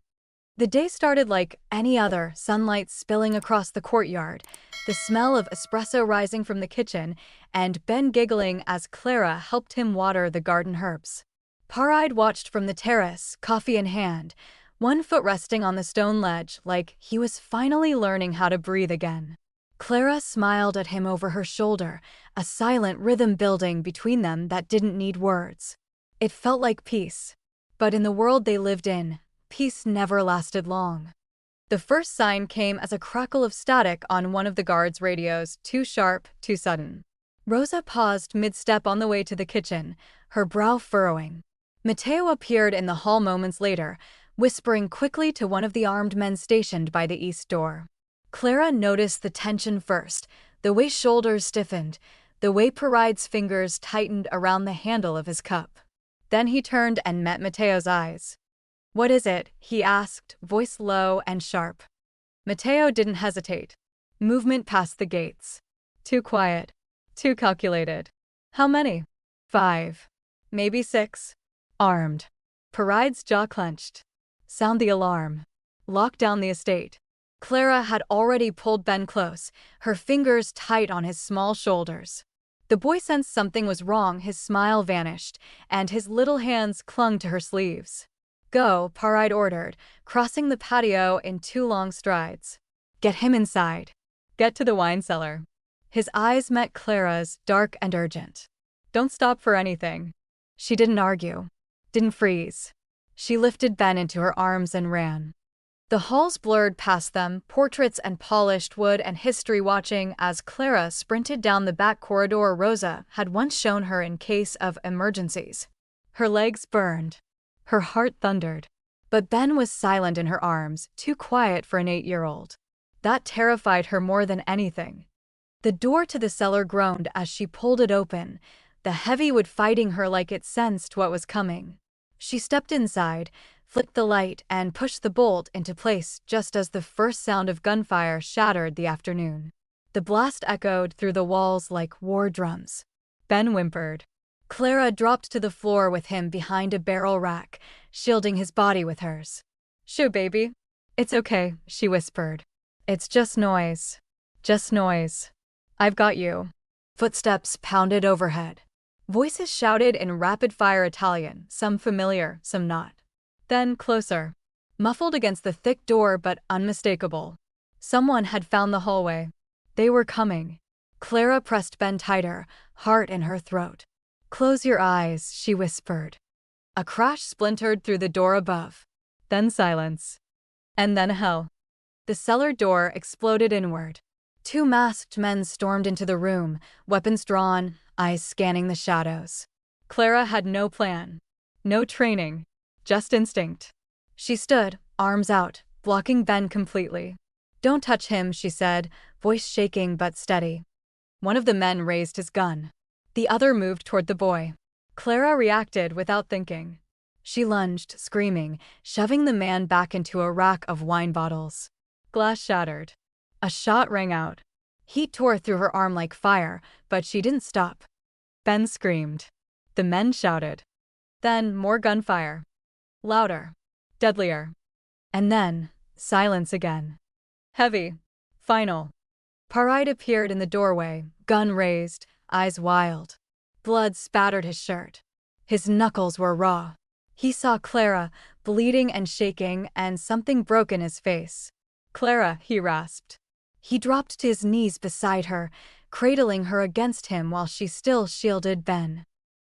The day started like any other, sunlight spilling across the courtyard, the smell of espresso rising from the kitchen, and Ben giggling as Clara helped him water the garden herbs. Paride watched from the terrace, coffee in hand, one foot resting on the stone ledge like he was finally learning how to breathe again. Clara smiled at him over her shoulder, a silent rhythm building between them that didn't need words. It felt like peace. But in the world they lived in, peace never lasted long. The first sign came as a crackle of static on one of the guards' radios, too sharp, too sudden. Rosa paused mid-step on the way to the kitchen, her brow furrowing. Matteo appeared in the hall moments later, whispering quickly to one of the armed men stationed by the east door. Clara noticed the tension first, the way shoulders stiffened, the way Paride's fingers tightened around the handle of his cup. Then he turned and met Matteo's eyes. "What is it?" he asked, voice low and sharp. Matteo didn't hesitate. Movement past the gates. Too quiet. Too calculated. "How many?" "5. Maybe 6. Armed." Paride's jaw clenched. "Sound the alarm. Lock down the estate." Clara had already pulled Ben close, her fingers tight on his small shoulders. The boy sensed something was wrong, his smile vanished, and his little hands clung to her sleeves. "Go," Paride ordered, crossing the patio in 2 long strides. "Get him inside. Get to the wine cellar." His eyes met Clara's, dark and urgent. "Don't stop for anything." She didn't argue. Didn't freeze. She lifted Ben into her arms and ran. The halls blurred past them, portraits and polished wood and history watching as Clara sprinted down the back corridor Rosa had once shown her in case of emergencies. Her legs burned. Her heart thundered. But Ben was silent in her arms, too quiet for an 8-year-old. That terrified her more than anything. The door to the cellar groaned as she pulled it open, the heavy wood fighting her like it sensed what was coming. She stepped inside, flicked the light, and pushed the bolt into place just as the first sound of gunfire shattered the afternoon. The blast echoed through the walls like war drums. Ben whimpered. Clara dropped to the floor with him behind a barrel rack, shielding his body with hers. "Shoo, baby. It's okay," she whispered. "It's just noise. Just noise. I've got you." Footsteps pounded overhead. Voices shouted in rapid-fire Italian, some familiar, some not. Then closer. Muffled against the thick door but unmistakable. Someone had found the hallway. They were coming. Clara pressed Ben tighter, heart in her throat. "Close your eyes," she whispered. A crash splintered through the door above. Then silence. And then hell. The cellar door exploded inward. 2 masked men stormed into the room, weapons drawn, eyes scanning the shadows. Clara had no plan. No training. Just instinct. She stood, arms out, blocking Ben completely. "Don't touch him," she said, voice shaking but steady. One of the men raised his gun. The other moved toward the boy. Clara reacted without thinking. She lunged, screaming, shoving the man back into a rack of wine bottles. Glass shattered. A shot rang out. Heat tore through her arm like fire, but she didn't stop. Ben screamed. The men shouted. Then more gunfire. Louder. Deadlier. And then, silence again. Heavy. Final. Paride appeared in the doorway, gun raised, eyes wild. Blood spattered his shirt. His knuckles were raw. He saw Clara, bleeding and shaking, and something broke in his face. "Clara," he rasped. He dropped to his knees beside her, cradling her against him while she still shielded Ben.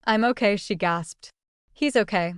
"I'm okay," she gasped. "He's okay."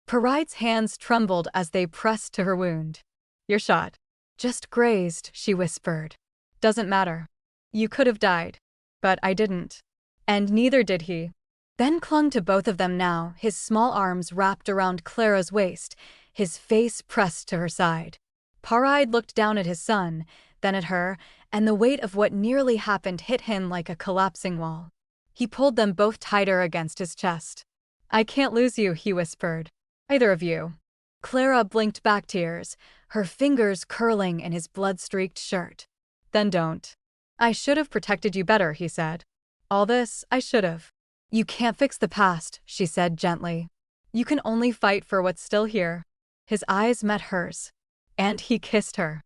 Paride's hands trembled as they pressed to her wound. "You're shot." "Just grazed," she whispered. "Doesn't matter. You could have died. But I didn't. And neither did he." Ben clung to both of them now, his small arms wrapped around Clara's waist, his face pressed to her side. Paride looked down at his son, then at her, and the weight of what nearly happened hit him like a collapsing wall. He pulled them both tighter against his chest. "I can't lose you," he whispered. "Either of you." Clara blinked back tears, her fingers curling in his blood-streaked shirt. Then don't. I should have protected you better, he said. All this, I should have. You can't fix the past, she said gently. You can only fight for what's still here. His eyes met hers. And he kissed her.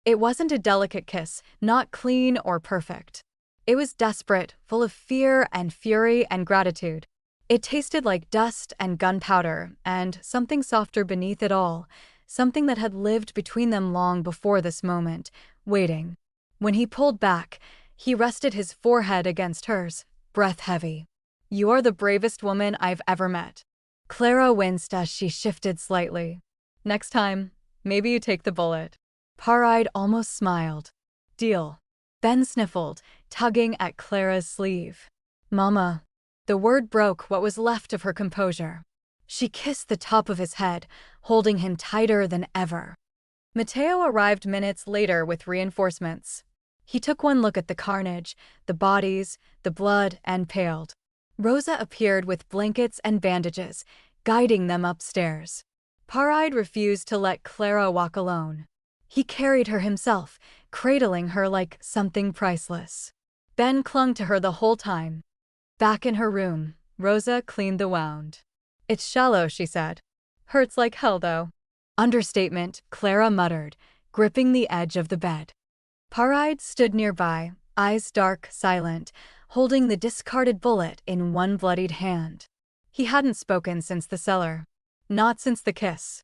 It wasn't a delicate kiss, not clean or perfect. It was desperate, full of fear and fury and gratitude. It tasted like dust and gunpowder, and something softer beneath it all, something that had lived between them long before this moment, waiting. When he pulled back, he rested his forehead against hers, breath heavy. You are the bravest woman I've ever met. Clara winced as she shifted slightly. Next time, maybe you take the bullet. Paride almost smiled. Deal. Ben sniffled, tugging at Clara's sleeve. Mama. The word broke what was left of her composure. She kissed the top of his head, holding him tighter than ever. Matteo arrived minutes later with reinforcements. He took one look at the carnage, the bodies, the blood, and paled. Rosa appeared with blankets and bandages, guiding them upstairs. Paride refused to let Clara walk alone. He carried her himself, cradling her like something priceless. Ben clung to her the whole time. Back in her room, Rosa cleaned the wound. It's shallow, she said. Hurts like hell, though. Understatement, Clara muttered, gripping the edge of the bed. Paride stood nearby, eyes dark, silent, holding the discarded bullet in one bloodied hand. He hadn't spoken since the cellar. Not since the kiss.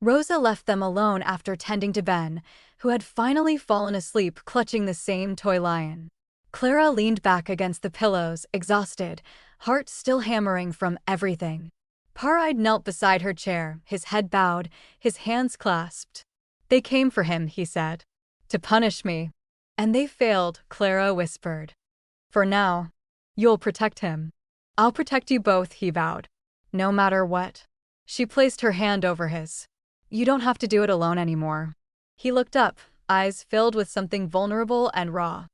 Rosa left them alone after tending to Ben, who had finally fallen asleep clutching the same toy lion. Clara leaned back against the pillows, exhausted, heart still hammering from everything. Paride knelt beside her chair, his head bowed, his hands clasped. They came for him, he said. To punish me. And they failed, Clara whispered. For now, you'll protect him. I'll protect you both, he vowed. No matter what. She placed her hand over his. You don't have to do it alone anymore. He looked up, eyes filled with something vulnerable and raw.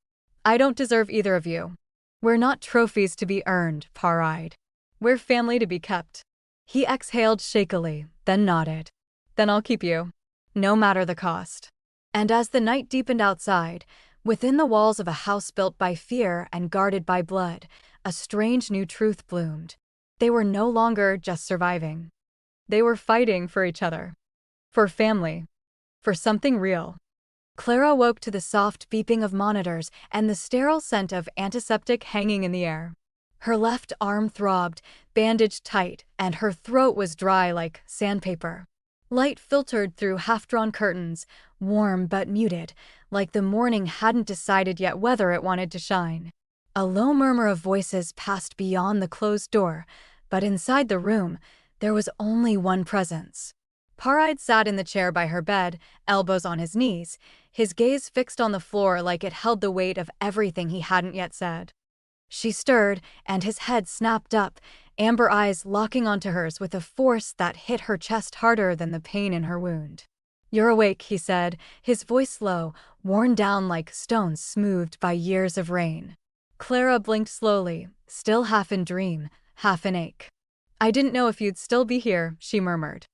I don't deserve either of you. We're not trophies to be earned, Paride. We're family to be kept. He exhaled shakily, then nodded. Then I'll keep you. No matter the cost. And as the night deepened outside, within the walls of a house built by fear and guarded by blood, a strange new truth bloomed. They were no longer just surviving. They were fighting for each other. For family. For something real. Clara woke to the soft beeping of monitors and the sterile scent of antiseptic hanging in the air. Her left arm throbbed, bandaged tight, and her throat was dry like sandpaper. Light filtered through half-drawn curtains, warm but muted, like the morning hadn't decided yet whether it wanted to shine. A low murmur of voices passed beyond the closed door, but inside the room, there was only one presence. Paride sat in the chair by her bed, elbows on his knees, his gaze fixed on the floor like it held the weight of everything he hadn't yet said. She stirred, and his head snapped up, amber eyes locking onto hers with a force that hit her chest harder than the pain in her wound. You're awake, he said, his voice low, worn down like stones smoothed by years of rain. Clara blinked slowly, still half in dream, half in ache. I didn't know if you'd still be here, she murmured.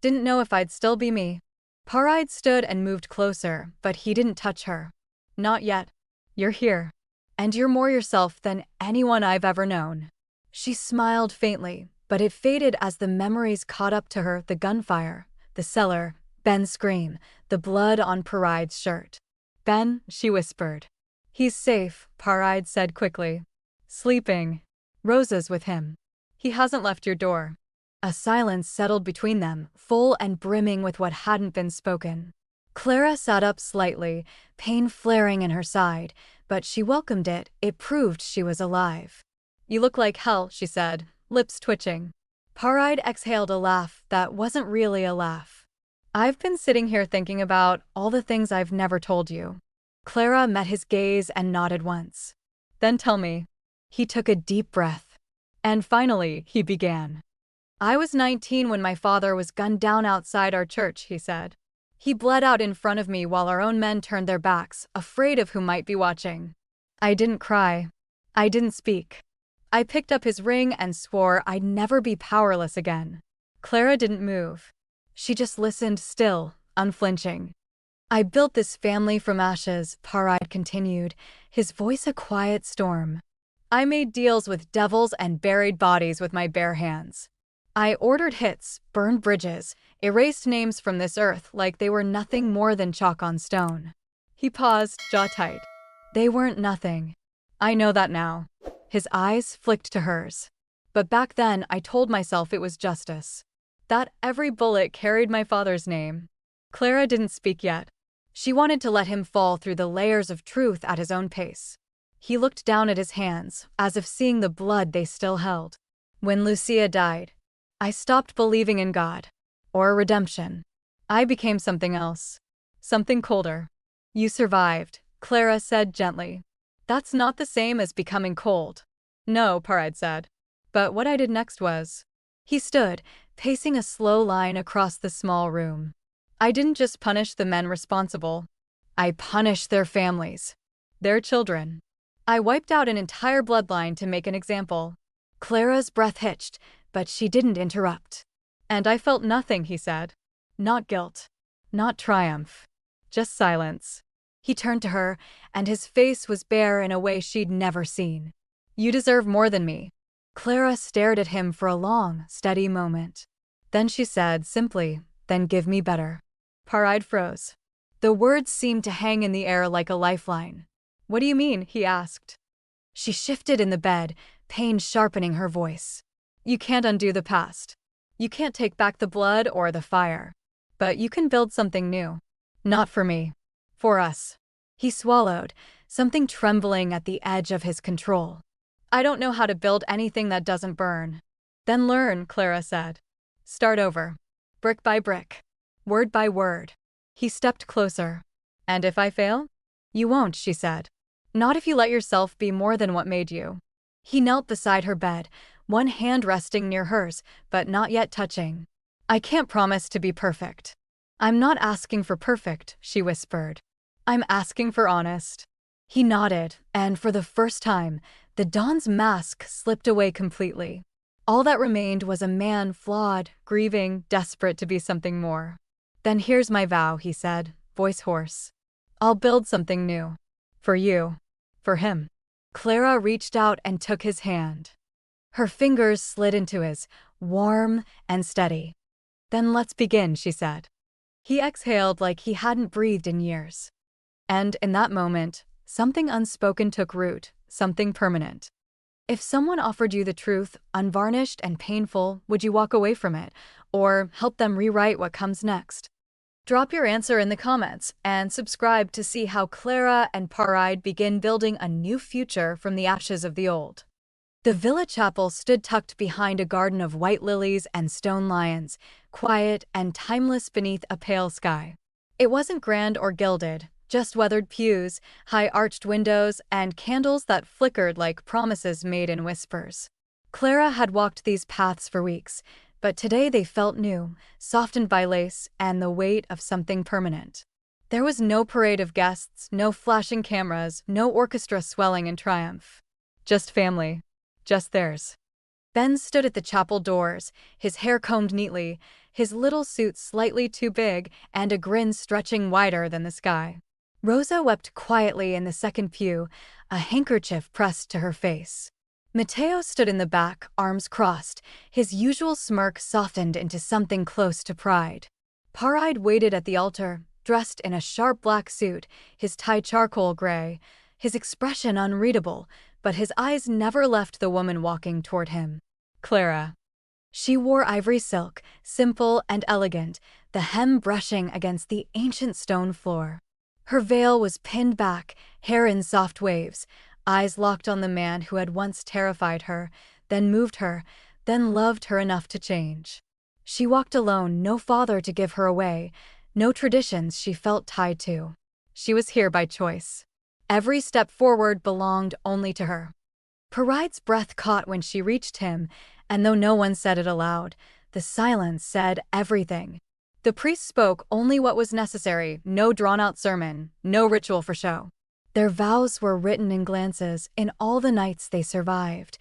Didn't know if I'd still be me. Paride stood and moved closer, but he didn't touch her. Not yet. You're here. And you're more yourself than anyone I've ever known. She smiled faintly, but it faded as the memories caught up to her, the gunfire, the cellar, Ben's scream, the blood on Paride's shirt. Ben, she whispered. He's safe, Paride said quickly. Sleeping. Rosa's with him. He hasn't left your door. A silence settled between them, full and brimming with what hadn't been spoken. Clara sat up slightly, pain flaring in her side, but she welcomed it. It proved she was alive. You look like hell, she said, lips twitching. Paride exhaled a laugh that wasn't really a laugh. I've been sitting here thinking about all the things I've never told you. Clara met his gaze and nodded once. Then tell me. He took a deep breath. And finally, he began. I was 19 when my father was gunned down outside our church, he said. He bled out in front of me while our own men turned their backs, afraid of who might be watching. I didn't cry. I didn't speak. I picked up his ring and swore I'd never be powerless again. Clara didn't move. She just listened still, unflinching. I built this family from ashes, Paride continued, his voice a quiet storm. I made deals with devils and buried bodies with my bare hands. I ordered hits, burned bridges, erased names from this earth like they were nothing more than chalk on stone. He paused, jaw tight. They weren't nothing. I know that now. His eyes flicked to hers. But back then, I told myself it was justice. That every bullet carried my father's name. Clara didn't speak yet. She wanted to let him fall through the layers of truth at his own pace. He looked down at his hands, as if seeing the blood they still held. When Lucia died, I stopped believing in God. Or redemption. I became something else. Something colder. You survived, Clara said gently. That's not the same as becoming cold. No, Paride said. But what I did next was… He stood, pacing a slow line across the small room. I didn't just punish the men responsible. I punished their families. Their children. I wiped out an entire bloodline to make an example. Clara's breath hitched, but she didn't interrupt. And I felt nothing, he said. Not guilt. Not triumph. Just silence. He turned to her, and his face was bare in a way she'd never seen. You deserve more than me. Clara stared at him for a long, steady moment. Then she said simply, then give me better. Paride froze. The words seemed to hang in the air like a lifeline. What do you mean? He asked. She shifted in the bed, pain sharpening her voice. You can't undo the past. You can't take back the blood or the fire. But you can build something new. Not for me. For us. He swallowed, something trembling at the edge of his control. I don't know how to build anything that doesn't burn. Then learn, Clara said. Start over. Brick by brick. Word by word. He stepped closer. And if I fail? You won't, she said. Not if you let yourself be more than what made you. He knelt beside her bed, one hand resting near hers, but not yet touching. I can't promise to be perfect. I'm not asking for perfect, she whispered. I'm asking for honest. He nodded, and for the first time, the Don's mask slipped away completely. All that remained was a man flawed, grieving, desperate to be something more. Then here's my vow, he said, voice hoarse. I'll build something new. For you. For him. Clara reached out and took his hand. Her fingers slid into his, warm and steady. Then let's begin, she said. He exhaled like he hadn't breathed in years. And in that moment, something unspoken took root, something permanent. If someone offered you the truth, unvarnished and painful, would you walk away from it, or help them rewrite what comes next? Drop your answer in the comments, and subscribe to see how Clara and Paride begin building a new future from the ashes of the old. The villa chapel stood tucked behind a garden of white lilies and stone lions, quiet and timeless beneath a pale sky. It wasn't grand or gilded, just weathered pews, high-arched windows, and candles that flickered like promises made in whispers. Clara had walked these paths for weeks, but today they felt new, softened by lace and the weight of something permanent. There was no parade of guests, no flashing cameras, no orchestra swelling in triumph. Just family. Just theirs. Ben stood at the chapel doors, his hair combed neatly, his little suit slightly too big, and a grin stretching wider than the sky. Rosa wept quietly in the second pew, a handkerchief pressed to her face. Matteo stood in the back, arms crossed, his usual smirk softened into something close to pride. Paride waited at the altar, dressed in a sharp black suit, his tie charcoal gray, his expression unreadable, but his eyes never left the woman walking toward him. Clara. She wore ivory silk, simple and elegant, the hem brushing against the ancient stone floor. Her veil was pinned back, hair in soft waves, eyes locked on the man who had once terrified her, then moved her, then loved her enough to change. She walked alone, no father to give her away, no traditions she felt tied to. She was here by choice. Every step forward belonged only to her. Paride's breath caught when she reached him, and though no one said it aloud, the silence said everything. The priest spoke only what was necessary, no drawn-out sermon, no ritual for show. Their vows were written in glances, in all the nights they survived,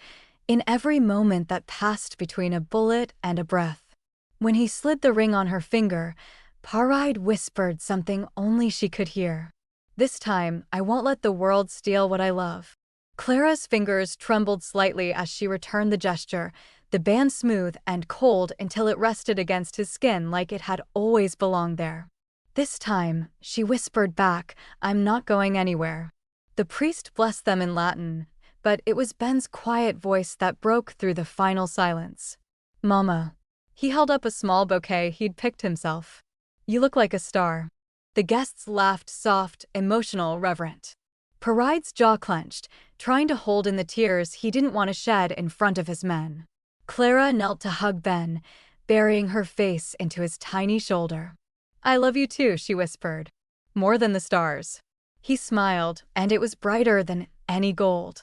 in every moment that passed between a bullet and a breath. When he slid the ring on her finger, Paride whispered something only she could hear. "This time, I won't let the world steal what I love." Clara's fingers trembled slightly as she returned the gesture, the band smooth and cold until it rested against his skin like it had always belonged there. "This time," she whispered back, "I'm not going anywhere." The priest blessed them in Latin, but it was Ben's quiet voice that broke through the final silence. "Mama." He held up a small bouquet he'd picked himself. "You look like a star." The guests laughed, soft, emotional, reverent. Paride's jaw clenched, trying to hold in the tears he didn't want to shed in front of his men. Clara knelt to hug Ben, burying her face into his tiny shoulder. "I love you too," she whispered. "More than the stars." He smiled, and it was brighter than any gold.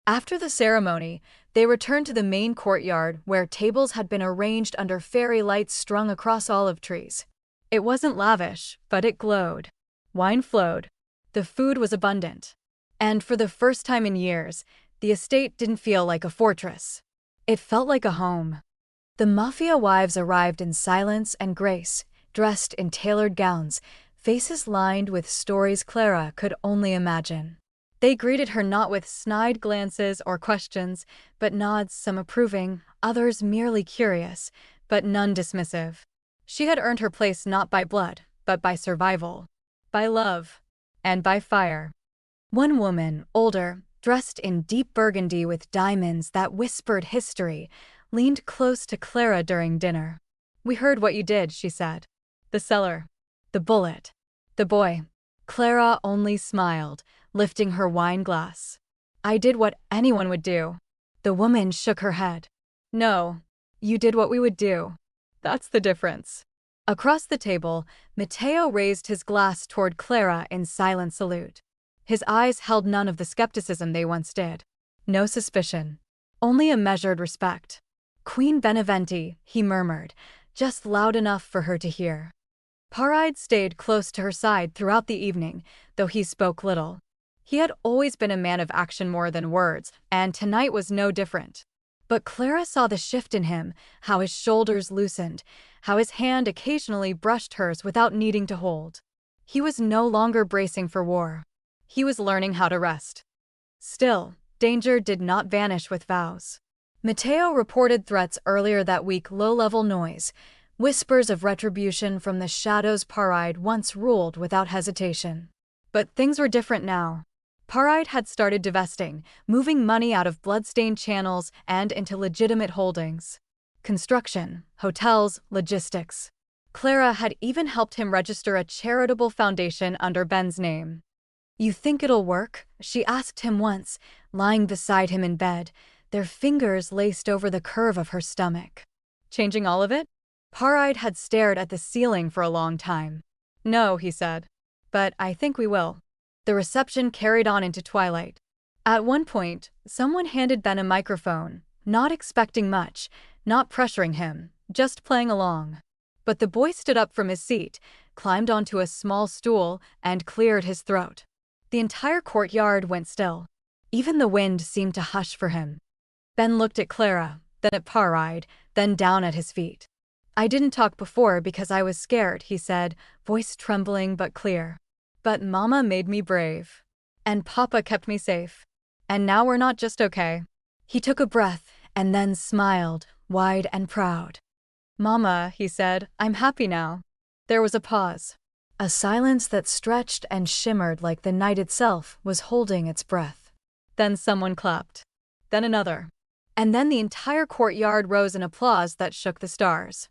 After the ceremony, they returned to the main courtyard where tables had been arranged under fairy lights strung across olive trees. It wasn't lavish, but it glowed. Wine flowed. The food was abundant. And for the first time in years, the estate didn't feel like a fortress. It felt like a home. The Mafia wives arrived in silence and grace, dressed in tailored gowns, faces lined with stories Clara could only imagine. They greeted her not with snide glances or questions, but nods, some approving, others merely curious, but none dismissive. She had earned her place not by blood, but by survival, by love, and by fire. One woman, older, dressed in deep burgundy with diamonds that whispered history, leaned close to Clara during dinner. "We heard what you did," she said. "The cellar. The bullet. The boy." Clara only smiled, lifting her wine glass. "I did what anyone would do." The woman shook her head. "No, you did what we would do. That's the difference." Across the table, Matteo raised his glass toward Clara in silent salute. His eyes held none of the skepticism they once did. No suspicion. Only a measured respect. "Queen Beneventi," he murmured, just loud enough for her to hear. Paride stayed close to her side throughout the evening, though he spoke little. He had always been a man of action more than words, and tonight was no different. But Clara saw the shift in him, how his shoulders loosened, how his hand occasionally brushed hers without needing to hold. He was no longer bracing for war. He was learning how to rest. Still, danger did not vanish with vows. Matteo reported threats earlier that week, low-level noise, whispers of retribution from the shadows Paride once ruled without hesitation. But things were different now. Paride had started divesting, moving money out of blood-stained channels and into legitimate holdings. Construction, hotels, logistics. Clara had even helped him register a charitable foundation under Ben's name. "You think it'll work?" she asked him once, lying beside him in bed, their fingers laced over the curve of her stomach. "Changing all of it?" Paride had stared at the ceiling for a long time. "No," he said. "But I think we will." The reception carried on into twilight. At one point, someone handed Ben a microphone, not expecting much, not pressuring him, just playing along. But the boy stood up from his seat, climbed onto a small stool, and cleared his throat. The entire courtyard went still. Even the wind seemed to hush for him. Ben looked at Clara, then at Paride, then down at his feet. "I didn't talk before because I was scared," he said, voice trembling but clear. "But Mama made me brave. And Papa kept me safe. And now we're not just okay." He took a breath and then smiled, wide and proud. "Mama," he said, "I'm happy now." There was a pause. A silence that stretched and shimmered like the night itself was holding its breath. Then someone clapped. Then another. And then the entire courtyard rose in applause that shook the stars.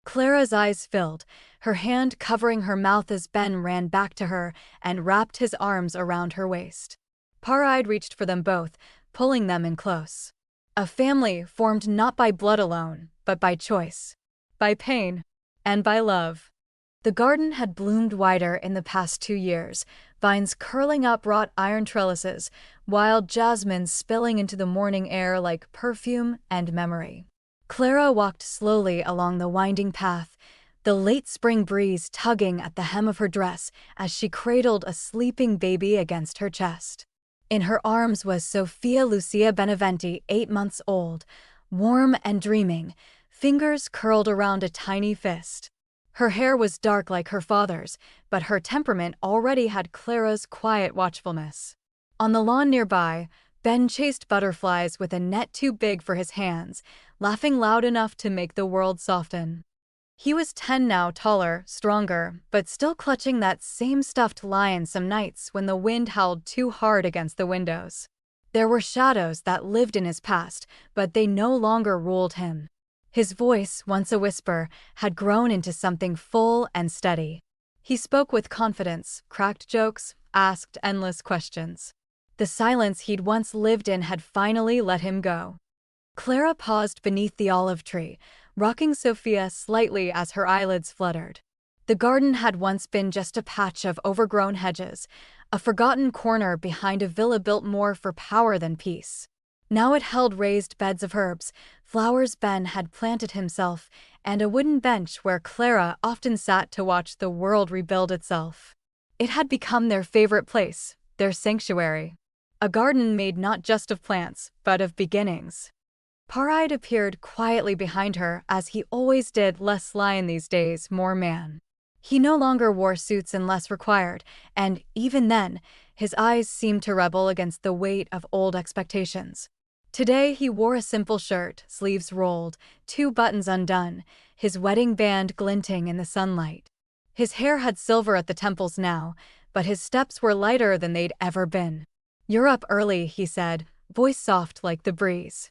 Clara's eyes filled, her hand covering her mouth as Ben ran back to her and wrapped his arms around her waist. Paride reached for them both, pulling them in close. A family formed not by blood alone, but by choice, by pain, and by love. The garden had bloomed wider in the past 2 years, vines curling up wrought iron trellises, wild jasmine spilling into the morning air like perfume and memory. Clara walked slowly along the winding path, the late spring breeze tugging at the hem of her dress as she cradled a sleeping baby against her chest. In her arms was Sofia Lucia Beneventi, 8 months old, warm and dreaming, fingers curled around a tiny fist. Her hair was dark like her father's, but her temperament already had Clara's quiet watchfulness. On the lawn nearby, Ben chased butterflies with a net too big for his hands, laughing loud enough to make the world soften. He was 10 now, taller, stronger, but still clutching that same stuffed lion some nights when the wind howled too hard against the windows. There were shadows that lived in his past, but they no longer ruled him. His voice, once a whisper, had grown into something full and steady. He spoke with confidence, cracked jokes, asked endless questions. The silence he'd once lived in had finally let him go. Clara paused beneath the olive tree, rocking Sophia slightly as her eyelids fluttered. The garden had once been just a patch of overgrown hedges, a forgotten corner behind a villa built more for power than peace. Now it held raised beds of herbs, flowers Ben had planted himself, and a wooden bench where Clara often sat to watch the world rebuild itself. It had become their favorite place, their sanctuary. A garden made not just of plants, but of beginnings. Paride appeared quietly behind her, as he always did, less lion these days, more man. He no longer wore suits unless required, and even then, his eyes seemed to rebel against the weight of old expectations. Today he wore a simple shirt, sleeves rolled, 2 buttons undone, his wedding band glinting in the sunlight. His hair had silver at the temples now, but his steps were lighter than they'd ever been. "You're up early," he said, voice soft like the breeze.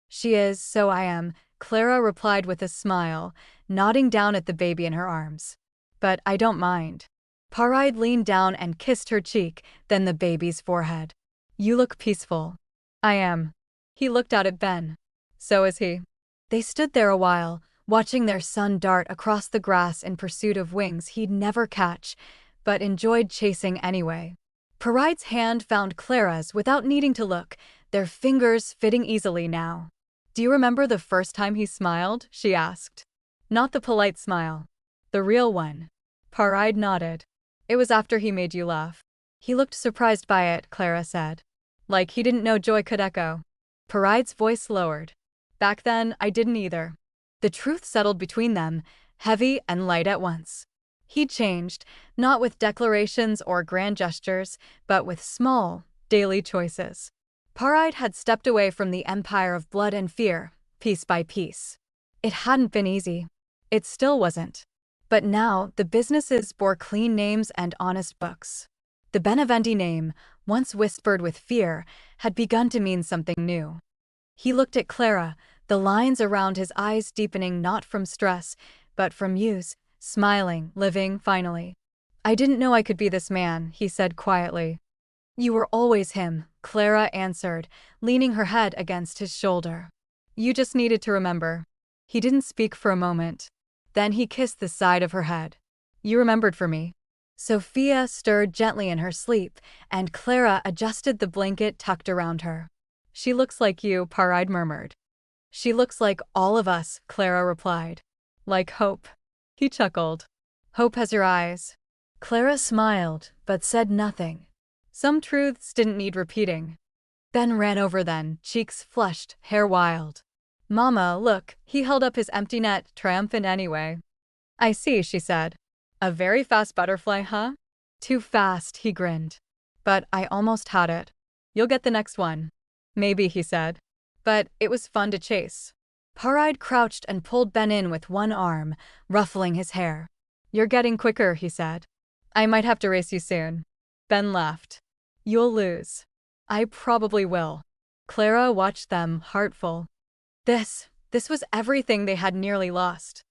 "She is, so I am," Clara replied with a smile, nodding down at the baby in her arms. "But I don't mind." Paride leaned down and kissed her cheek, then the baby's forehead. "You look peaceful." "I am." He looked out at Ben. "So is he." They stood there a while, watching their son dart across the grass in pursuit of wings he'd never catch, but enjoyed chasing anyway. Paride's hand found Clara's without needing to look, their fingers fitting easily now. "Do you remember the first time he smiled?" she asked. "Not the polite smile. The real one." Paride nodded. "It was after he made you laugh." "He looked surprised by it," Clara said. "Like he didn't know joy could echo." Paride's voice lowered. "Back then, I didn't either." The truth settled between them, heavy and light at once. He'd changed, not with declarations or grand gestures, but with small, daily choices. Paride had stepped away from the empire of blood and fear, piece by piece. It hadn't been easy. It still wasn't. But now, the businesses bore clean names and honest books. The Beneventi name, once whispered with fear, had begun to mean something new. He looked at Clara, the lines around his eyes deepening not from stress, but from use, smiling, living, finally. "I didn't know I could be this man," he said quietly. "You were always him," Clara answered, leaning her head against his shoulder. "You just needed to remember." He didn't speak for a moment. Then he kissed the side of her head. "You remembered for me." Sophia stirred gently in her sleep, and Clara adjusted the blanket tucked around her. "She looks like you," Paride murmured. "She looks like all of us," Clara replied. "Like hope." He chuckled. "Hope has your eyes." Clara smiled, but said nothing. Some truths didn't need repeating. Ben ran over then, cheeks flushed, hair wild. "Mama, look," he held up his empty net, triumphant anyway. "I see," she said. "A very fast butterfly, huh?" "Too fast," he grinned. "But I almost had it." "You'll get the next one." "Maybe," he said. "But it was fun to chase." Paride crouched and pulled Ben in with one arm, ruffling his hair. "You're getting quicker," he said. "I might have to race you soon." Ben laughed. "You'll lose." "I probably will." Clara watched them, heartful. This was everything they had nearly lost.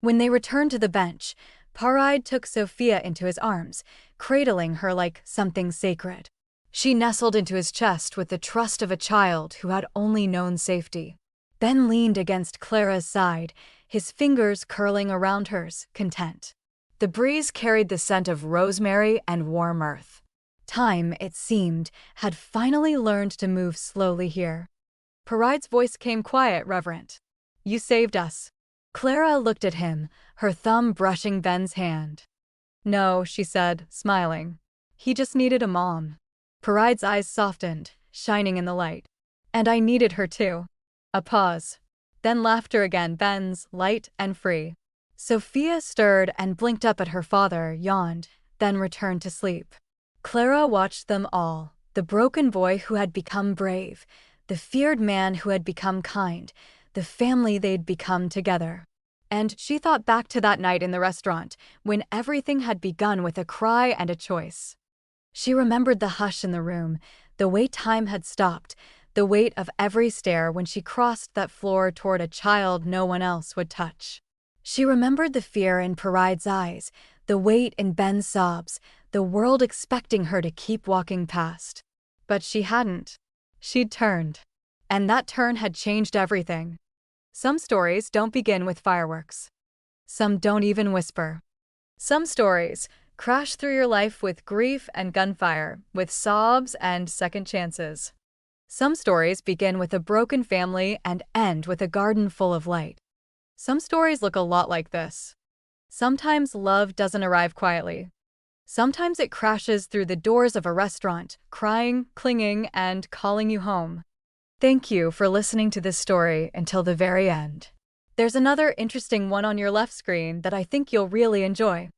When they returned to the bench, Paride took Sophia into his arms, cradling her like something sacred. She nestled into his chest with the trust of a child who had only known safety. Ben leaned against Clara's side, his fingers curling around hers, content. The breeze carried the scent of rosemary and warm earth. Time, it seemed, had finally learned to move slowly here. Paride's voice came quiet, reverent. "You saved us." Clara looked at him, her thumb brushing Ben's hand. "No," she said, smiling. "He just needed a mom." Paride's eyes softened, shining in the light. "And I needed her too." A pause. Then laughter again bends, light and free. Sophia stirred and blinked up at her father, yawned, then returned to sleep. Clara watched them all, the broken boy who had become brave, the feared man who had become kind, the family they'd become together. And she thought back to that night in the restaurant, when everything had begun with a cry and a choice. She remembered the hush in the room, the way time had stopped, the weight of every stare when she crossed that floor toward a child no one else would touch. She remembered the fear in Paride's eyes, the weight in Ben's sobs, the world expecting her to keep walking past. But she hadn't. She'd turned. And that turn had changed everything. Some stories don't begin with fireworks. Some don't even whisper. Some stories crash through your life with grief and gunfire, with sobs and second chances. Some stories begin with a broken family and end with a garden full of light. Some stories look a lot like this. Sometimes love doesn't arrive quietly. Sometimes it crashes through the doors of a restaurant, crying, clinging, and calling you home. Thank you for listening to this story until the very end. There's another interesting one on your left screen that I think you'll really enjoy.